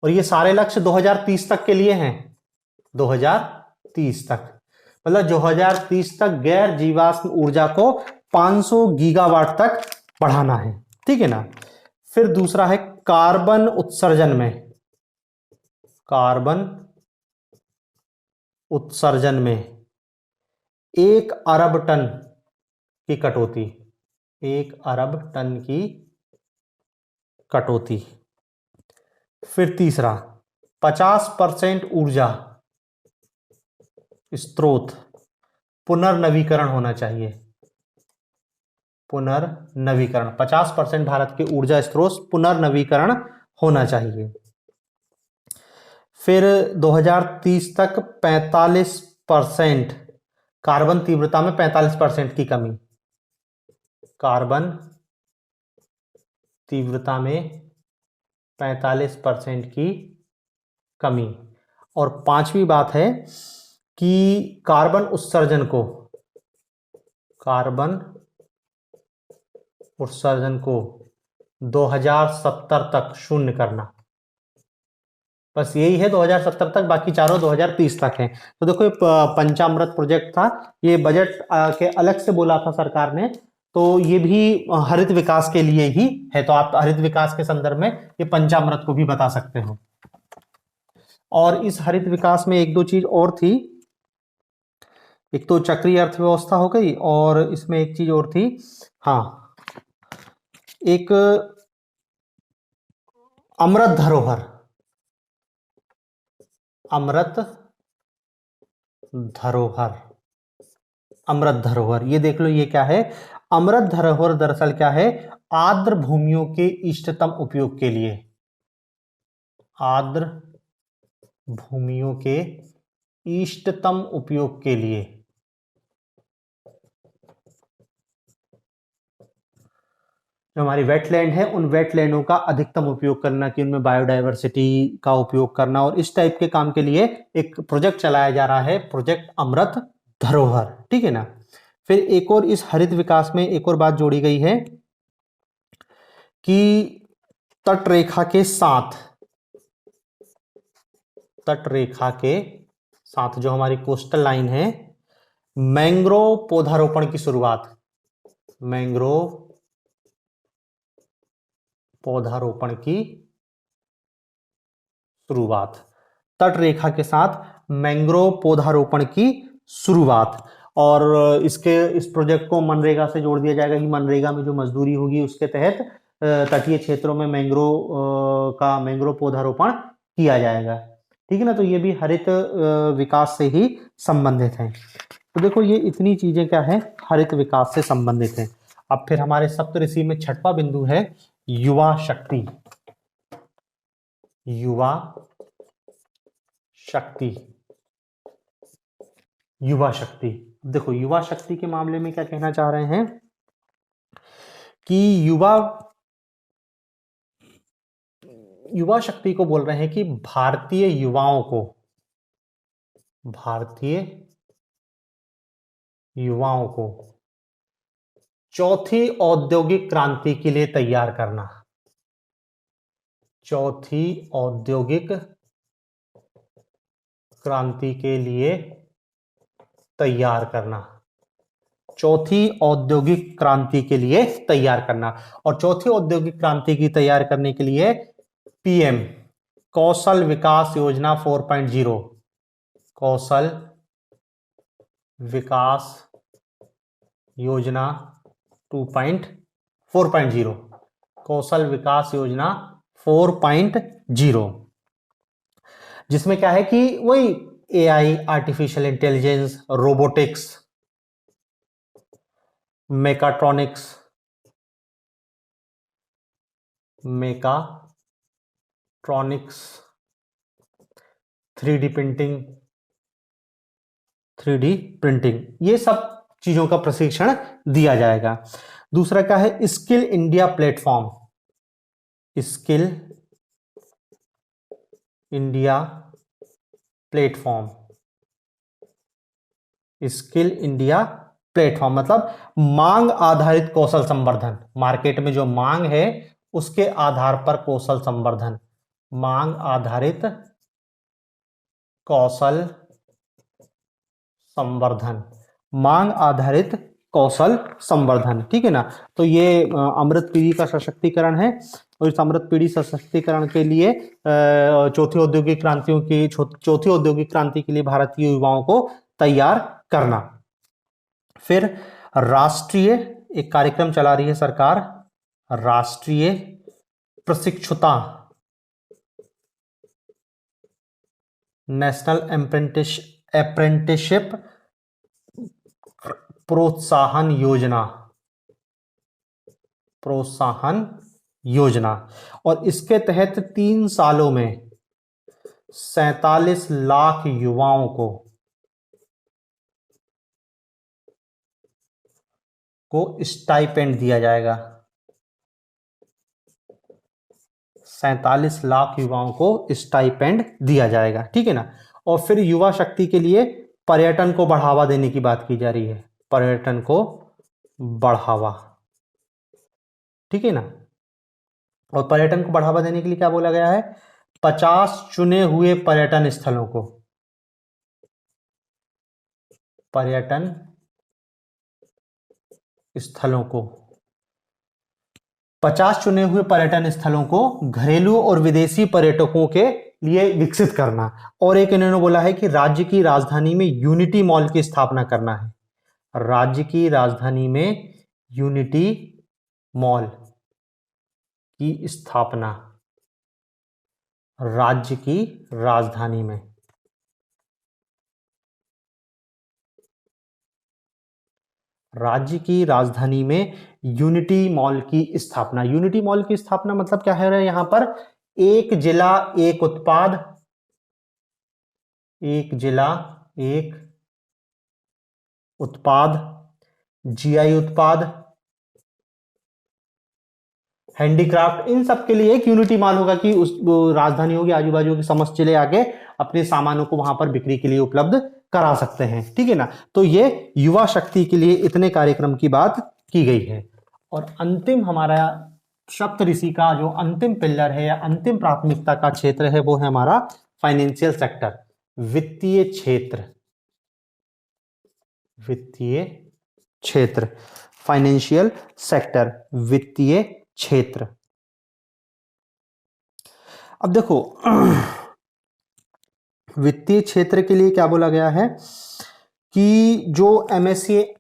और ये सारे लक्ष्य 2030 तक के लिए हैं। 2030 तक, मतलब 2030 तक गैर जीवाश्म ऊर्जा को 500 गीगावाट तक बढ़ाना है। ठीक है ना। फिर दूसरा है कार्बन उत्सर्जन में 1 अरब टन की कटौती, 1 अरब टन की कटौती। फिर तीसरा 50% ऊर्जा स्रोत पुनर्नवीकरण होना चाहिए। 50% भारत के ऊर्जा स्रोत पुनर्नवीकरण होना चाहिए। फिर 2030 तक 45% कार्बन तीव्रता में 45% की कमी, कार्बन तीव्रता में 45% की कमी। और पांचवी बात है कि कार्बन उत्सर्जन को, कार्बन उत्सर्जन को 2070 तक शून्य करना। बस यही है 2070 तक, बाकी चारों 2030 तक हैं। तो देखो ये पंचामृत प्रोजेक्ट था, ये बजट के अलग से बोला था सरकार ने, तो ये भी हरित विकास के लिए ही है। तो आप हरित विकास के संदर्भ में ये पंचामृत को भी बता सकते हो। और इस हरित विकास में एक दो चीज और थी, एक तो चक्रीय अर्थव्यवस्था हो गई, और इसमें एक चीज और थी, हाँ, एक अमृत धरोहर, अमृत धरोहर, अमृत धरोहर, ये देख लो ये क्या है। अमृत धरोहर दरअसल क्या है, आर्द्र भूमियों के इष्टतम उपयोग के लिए, आर्द्र भूमियों के इष्टतम उपयोग के लिए, जो हमारी वेटलैंड है उन वेटलैंडों का अधिकतम उपयोग करना, कि उनमें बायोडायवर्सिटी का उपयोग करना, और इस टाइप के काम के लिए एक प्रोजेक्ट चलाया जा रहा है, प्रोजेक्ट अमृत धरोहर, ठीक है ना। फिर एक और इस हरित विकास में एक और बात जोड़ी गई है कि तट रेखा के साथ, तट रेखा के साथ जो हमारी कोस्टल लाइन है, मैंग्रोव पौधारोपण की शुरुआत, मैंग्रोव पौधारोपण की शुरुआत, तट रेखा के साथ मैंग्रोव पौधारोपण की शुरुआत। और इस प्रोजेक्ट को मनरेगा से जोड़ दिया जाएगा, कि मनरेगा में जो मजदूरी होगी उसके तहत तटीय क्षेत्रों में मैंग्रोव पौधारोपण किया जाएगा, ठीक है ना। तो ये भी हरित विकास से ही संबंधित है। तो देखो ये इतनी चीजें क्या है, हरित विकास से संबंधित है। अब फिर हमारे सप्तऋषि में छठवां बिंदु है युवा शक्ति, युवा शक्ति, युवा शक्ति। देखो युवा शक्ति के मामले में क्या कहना चाह रहे हैं कि युवा शक्ति को बोल रहे हैं कि भारतीय युवाओं को, भारतीय युवाओं को चौथी औद्योगिक क्रांति के लिए तैयार करना, चौथी औद्योगिक क्रांति के लिए तैयार करना, चौथी औद्योगिक क्रांति के लिए तैयार करना। और चौथी औद्योगिक क्रांति की तैयार करने के लिए पीएम कौशल विकास योजना 4.0, कौशल विकास योजना 4.0, कौशल विकास योजना 4.0, जिसमें क्या है कि वही AI, artificial intelligence, robotics, mechatronics, mechatronics, 3D printing, 3D printing, ये सब चीजों का प्रशिक्षण दिया जाएगा। दूसरा क्या है, skill India platform, skill India platform, skill India platform मतलब मांग आधारित कौशल संवर्धन, मार्केट में जो मांग है उसके आधार पर कौशल संवर्धन, मांग आधारित कौशल संवर्धन, मांग आधारित कौशल संवर्धन, ठीक है ना। तो ये अमृत पीढ़ी का सशक्तिकरण है, और इस अमृत पीढ़ी सशक्तिकरण के लिए चौथी औद्योगिक क्रांति के लिए भारतीय युवाओं को तैयार करना। फिर राष्ट्रीय एक कार्यक्रम चला रही है सरकार, राष्ट्रीय प्रशिक्षुता, नेशनल अप्रेंटिसशिप प्रोत्साहन योजना, प्रोत्साहन योजना। और इसके तहत 3 सालों में 47 लाख युवाओं को को स्टाइपेंड दिया जाएगा। 47 लाख युवाओं को स्टाइपेंड दिया जाएगा, ठीक है ना। और फिर युवा शक्ति के लिए पर्यटन को बढ़ावा देने की बात की जा रही है, पर्यटन को बढ़ावा, ठीक है ना। और पर्यटन को बढ़ावा देने के लिए क्या बोला गया है, 50 चुने हुए पर्यटन स्थलों को, पर्यटन स्थलों को 50 चुने हुए पर्यटन स्थलों को घरेलू और विदेशी पर्यटकों के लिए विकसित करना। और एक इन्होंने बोला है कि राज्य की राजधानी में यूनिटी मॉल की स्थापना करना है, राज्य की राजधानी में यूनिटी मॉल की स्थापना, राज्य की राजधानी में, राज्य की राजधानी में यूनिटी मॉल की स्थापना। यूनिटी मॉल की स्थापना मतलब क्या है यहां पर, एक जिला एक उत्पाद, एक जिला एक उत्पाद, जीआई उत्पाद, हैंडीक्राफ्ट, इन सब के लिए एक यूनिटी मॉल होगा कि उस राजधानी होगी, आजू बाजू के समस्त जिले आके अपने सामानों को वहां पर बिक्री के लिए उपलब्ध करा सकते हैं, ठीक है ना। तो ये युवा शक्ति के लिए इतने कार्यक्रम की बात की गई है। और अंतिम हमारा सप्तऋषि का जो अंतिम पिलर है या अंतिम प्राथमिकता का क्षेत्र है वो है हमारा फाइनेंशियल सेक्टर, वित्तीय क्षेत्र, वित्तीय क्षेत्र, फाइनेंशियल सेक्टर, वित्तीय क्षेत्र। अब देखो वित्तीय क्षेत्र के लिए क्या बोला गया है कि जो एमएसएमई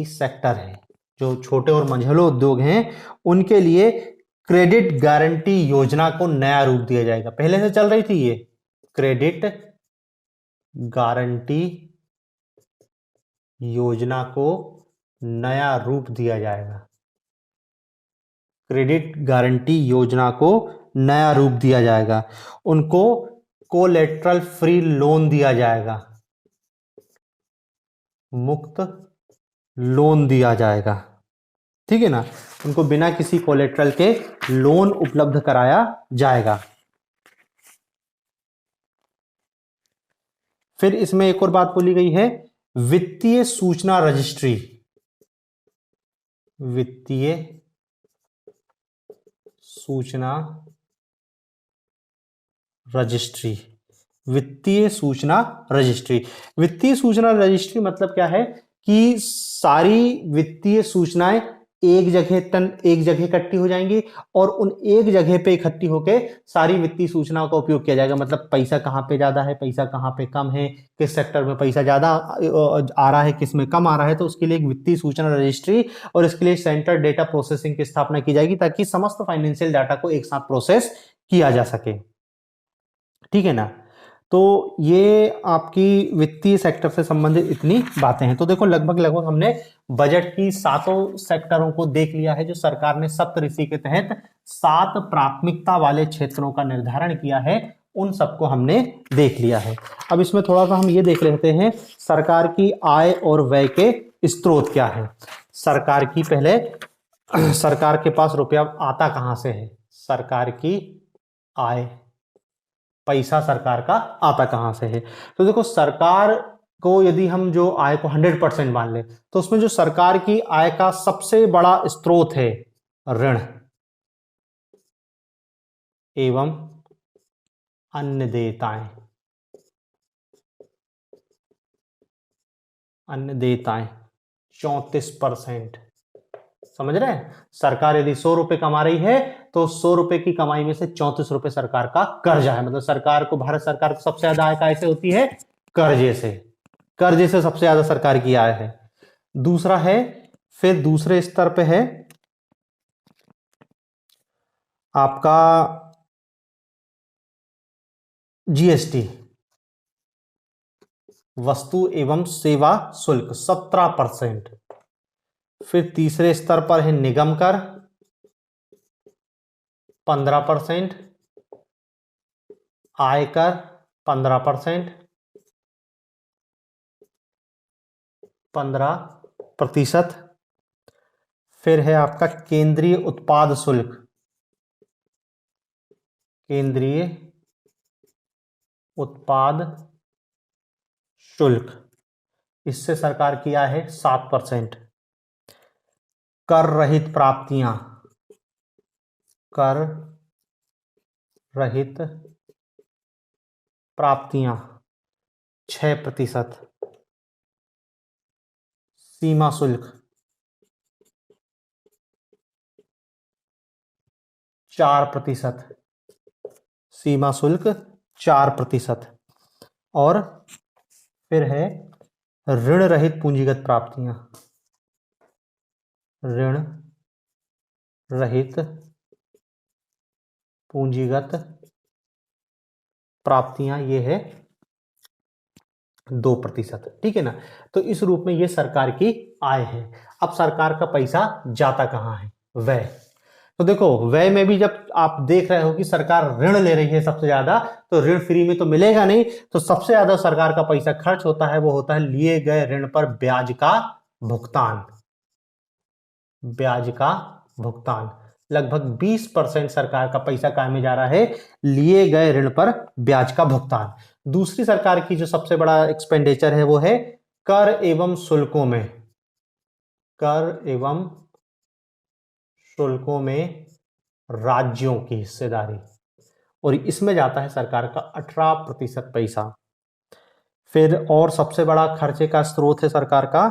सेक्टर है, जो छोटे और मझोले उद्योग हैं, उनके लिए क्रेडिट गारंटी योजना को नया रूप दिया जाएगा। पहले से चल रही थी ये क्रेडिट गारंटी योजना को नया रूप दिया जाएगा, क्रेडिट गारंटी योजना को नया रूप दिया जाएगा। उनको कोलेटरल फ्री लोन दिया जाएगा, मुक्त लोन दिया जाएगा, ठीक है ना। उनको बिना किसी कोलेटरल के लोन उपलब्ध कराया जाएगा। फिर इसमें एक और बात बोली गई है, वित्तीय सूचना रजिस्ट्री, वित्तीय सूचना रजिस्ट्री, वित्तीय सूचना रजिस्ट्री। वित्तीय सूचना रजिस्ट्री मतलब क्या है कि सारी वित्तीय सूचनाएं एक जगह इकट्ठी हो जाएंगी और उन एक जगह पे इकट्ठी होकर सारी वित्तीय सूचनाओं का उपयोग किया जाएगा। मतलब पैसा कहाँ पे ज्यादा है, पैसा कहाँ पे कम है, किस सेक्टर में पैसा ज्यादा आ रहा है, किस में कम आ रहा है, तो उसके लिए एक वित्तीय सूचना रजिस्ट्री और इसके लिए सेंटर डेटा प्रोसेसिंग की स्थापना की जाएगी ताकि समस्त फाइनेंशियल डाटा को एक साथ प्रोसेस किया जा सके, ठीक है ना। तो ये आपकी वित्तीय सेक्टर से संबंधित इतनी बातें हैं। तो देखो लगभग हमने बजट की सातों सेक्टरों को देख लिया है, जो सरकार ने सप्तऋषि के तहत 7 प्राथमिकता वाले क्षेत्रों का निर्धारण किया है, उन सबको हमने देख लिया है। अब इसमें थोड़ा सा हम ये देख लेते हैं सरकार की आय और व्यय के स्रोत क्या है। सरकार की पहले सरकार के पास रुपया आता कहां से है, सरकार की आय, पैसा सरकार का आता कहां से है। तो देखो सरकार को यदि हम जो आय को 100% मान ले तो उसमें जो सरकार की आय का सबसे बड़ा स्रोत है ऋण एवं अन्य देयताएं, अन्य देयताएं 34%। समझ रहे हैं, सरकार यदि 100 रुपए कमा रही है तो 100 रुपए की कमाई में से 34 रुपए सरकार का कर्जा है। मतलब सरकार को, भारत सरकार को सबसे ज्यादा आय कैसे होती है, कर्जे से, कर्जे से सबसे ज्यादा सरकार की आय है। दूसरा है, फिर दूसरे स्तर पे है आपका जीएसटी, वस्तु एवं सेवा शुल्क 17%। फिर तीसरे स्तर पर है निगम कर 15%, आयकर 15%, 15%। फिर है आपका केंद्रीय उत्पाद शुल्क, केंद्रीय उत्पाद शुल्क, इससे सरकार की आय है 7%। कर रहित प्राप्तियां, कर रहित प्राप्तियां 6%। सीमा शुल्क 4%, सीमा शुल्क 4%। और फिर है ऋण रहित पूंजीगत प्राप्तियां, ऋण रहित पूंजीगत प्राप्तियां ये है 2%। ठीक है ना। तो इस रूप में ये सरकार की आय है। अब सरकार का पैसा जाता कहां है? व्यय। तो देखो व्यय में भी जब आप देख रहे हो कि सरकार ऋण ले रही है सबसे ज्यादा, तो ऋण फ्री में तो मिलेगा नहीं, तो सबसे ज्यादा सरकार का पैसा खर्च होता है वो होता है लिए गए ऋण पर ब्याज का भुगतान, ब्याज का भुगतान। लगभग 20% सरकार का पैसा काय में जा रहा है? लिए गए ऋण पर ब्याज का भुगतान। दूसरी सरकार की जो सबसे बड़ा एक्सपेंडिचर है वो है कर एवं शुल्कों में, कर एवं शुल्कों में राज्यों की हिस्सेदारी, और इसमें जाता है सरकार का 18% पैसा। फिर और सबसे बड़ा खर्चे का स्रोत है सरकार का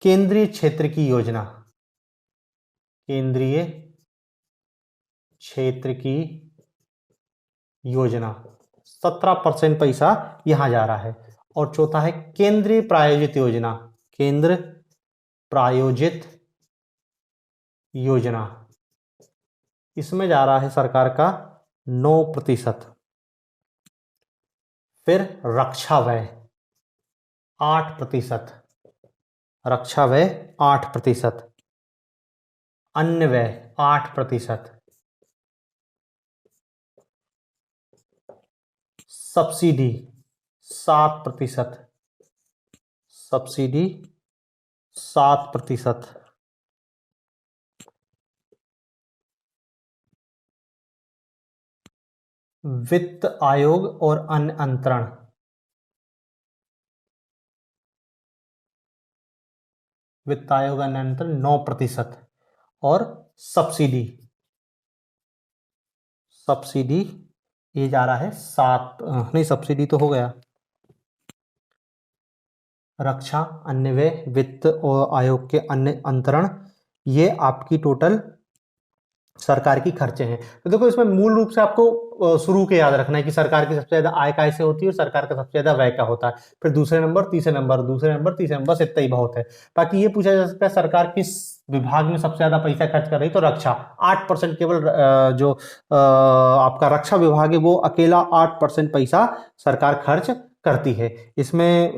केंद्रीय क्षेत्र की योजना, केंद्रीय क्षेत्र की योजना 17% पैसा यहां जा रहा है। और चौथा है केंद्रीय प्रायोजित योजना, केंद्र प्रायोजित योजना, इसमें जा रहा है सरकार का 9%। फिर रक्षा व्यय 8%, रक्षा व्यय 8%। अन्य व्यय 8%। Subsidy 7%, subsidy 7%। वित्त आयोग और अन्य अंतरण, वित्त आयोग अन्य अंतरण 9%। और सब्सिडी, सब्सिडी ये जा रहा है 7, नहीं सब्सिडी तो हो गया। रक्षा, अन्य व्यय, वित्त और आयोग के अन्य अंतरण, ये आपकी टोटल सरकार की खर्चे हैं। तो देखो इसमें मूल रूप से आपको शुरू के याद रखना है कि सरकार की सबसे ज्यादा आय कैसे होती है और सरकार का सबसे ज्यादा व्यय का होता है, फिर दूसरे नंबर, तीसरे नंबर, दूसरे नंबर, तीसरे नंबर, इतना ही बहुत है। बाकी ये पूछा जा सकता है सरकार किस विभाग में सबसे ज्यादा पैसा खर्च कर रही, तो रक्षा 8% केवल, जो आपका रक्षा विभाग है वो अकेला 8% पैसा सरकार खर्च करती है। इसमें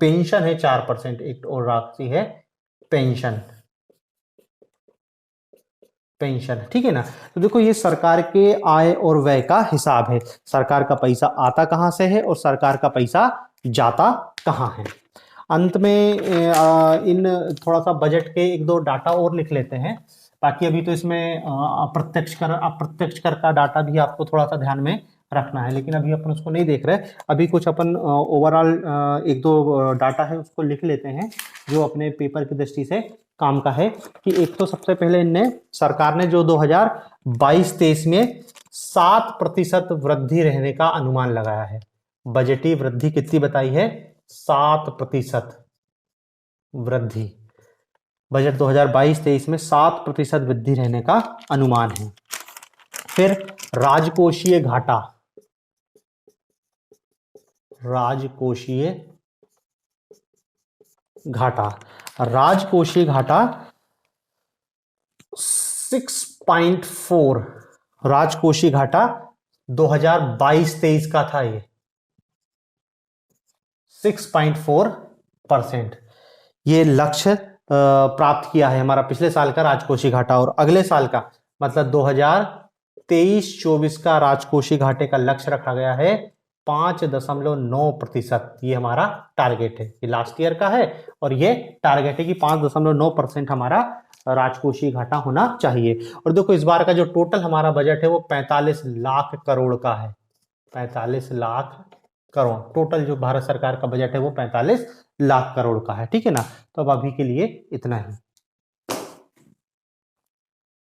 पेंशन है 4%, एक और राशि है पेंशन, पेंशन। ठीक है ना। तो देखो ये सरकार के आय और व्यय का हिसाब है, सरकार का पैसा आता कहां से है और सरकार का पैसा जाता कहां है। अंत में इन थोड़ा सा बजट के एक दो डाटा और लिख लेते हैं। बाकी अभी तो इसमें अप्रत्यक्ष कर, अप्रत्यक्ष कर का डाटा भी आपको थोड़ा सा ध्यान में रखना है, लेकिन अभी अपन उसको नहीं देख रहे। अभी कुछ अपन ओवरऑल एक दो डाटा है उसको लिख लेते हैं जो अपने पेपर की दृष्टि से काम का है। कि एक तो सबसे पहले इनने सरकार ने जो 2022-23 में 7% वृद्धि रहने का अनुमान लगाया है। बजटीय वृद्धि कितनी बताई है? 7% वृद्धि। बजट 2022-23 में 7% वृद्धि रहने का अनुमान है। फिर राजकोषीय घाटा, राजकोषीय घाटा, राजकोषीय घाटा 6.4, राजकोषीय घाटा 2022-23 का था ये 6.4%। ये लक्ष्य प्राप्त किया है हमारा पिछले साल का राजकोषीय घाटा, और अगले साल का मतलब 2023-24 का राजकोषीय घाटे का लक्ष्य रखा गया है 5.9%, ये हमारा टारगेट है। ये लास्ट ईयर का है और ये टारगेट है कि 5.9% हमारा राजकोषीय घाटा होना चाहिए। और देखो इस बार का जो टोटल हमारा बजट है वो 45 लाख करोड़ का है। 45 लाख करोड़ टोटल जो भारत सरकार का बजट है वो 45 लाख करोड़ का है। ठीक है ना, तो अब अभी के लिए इतना ही।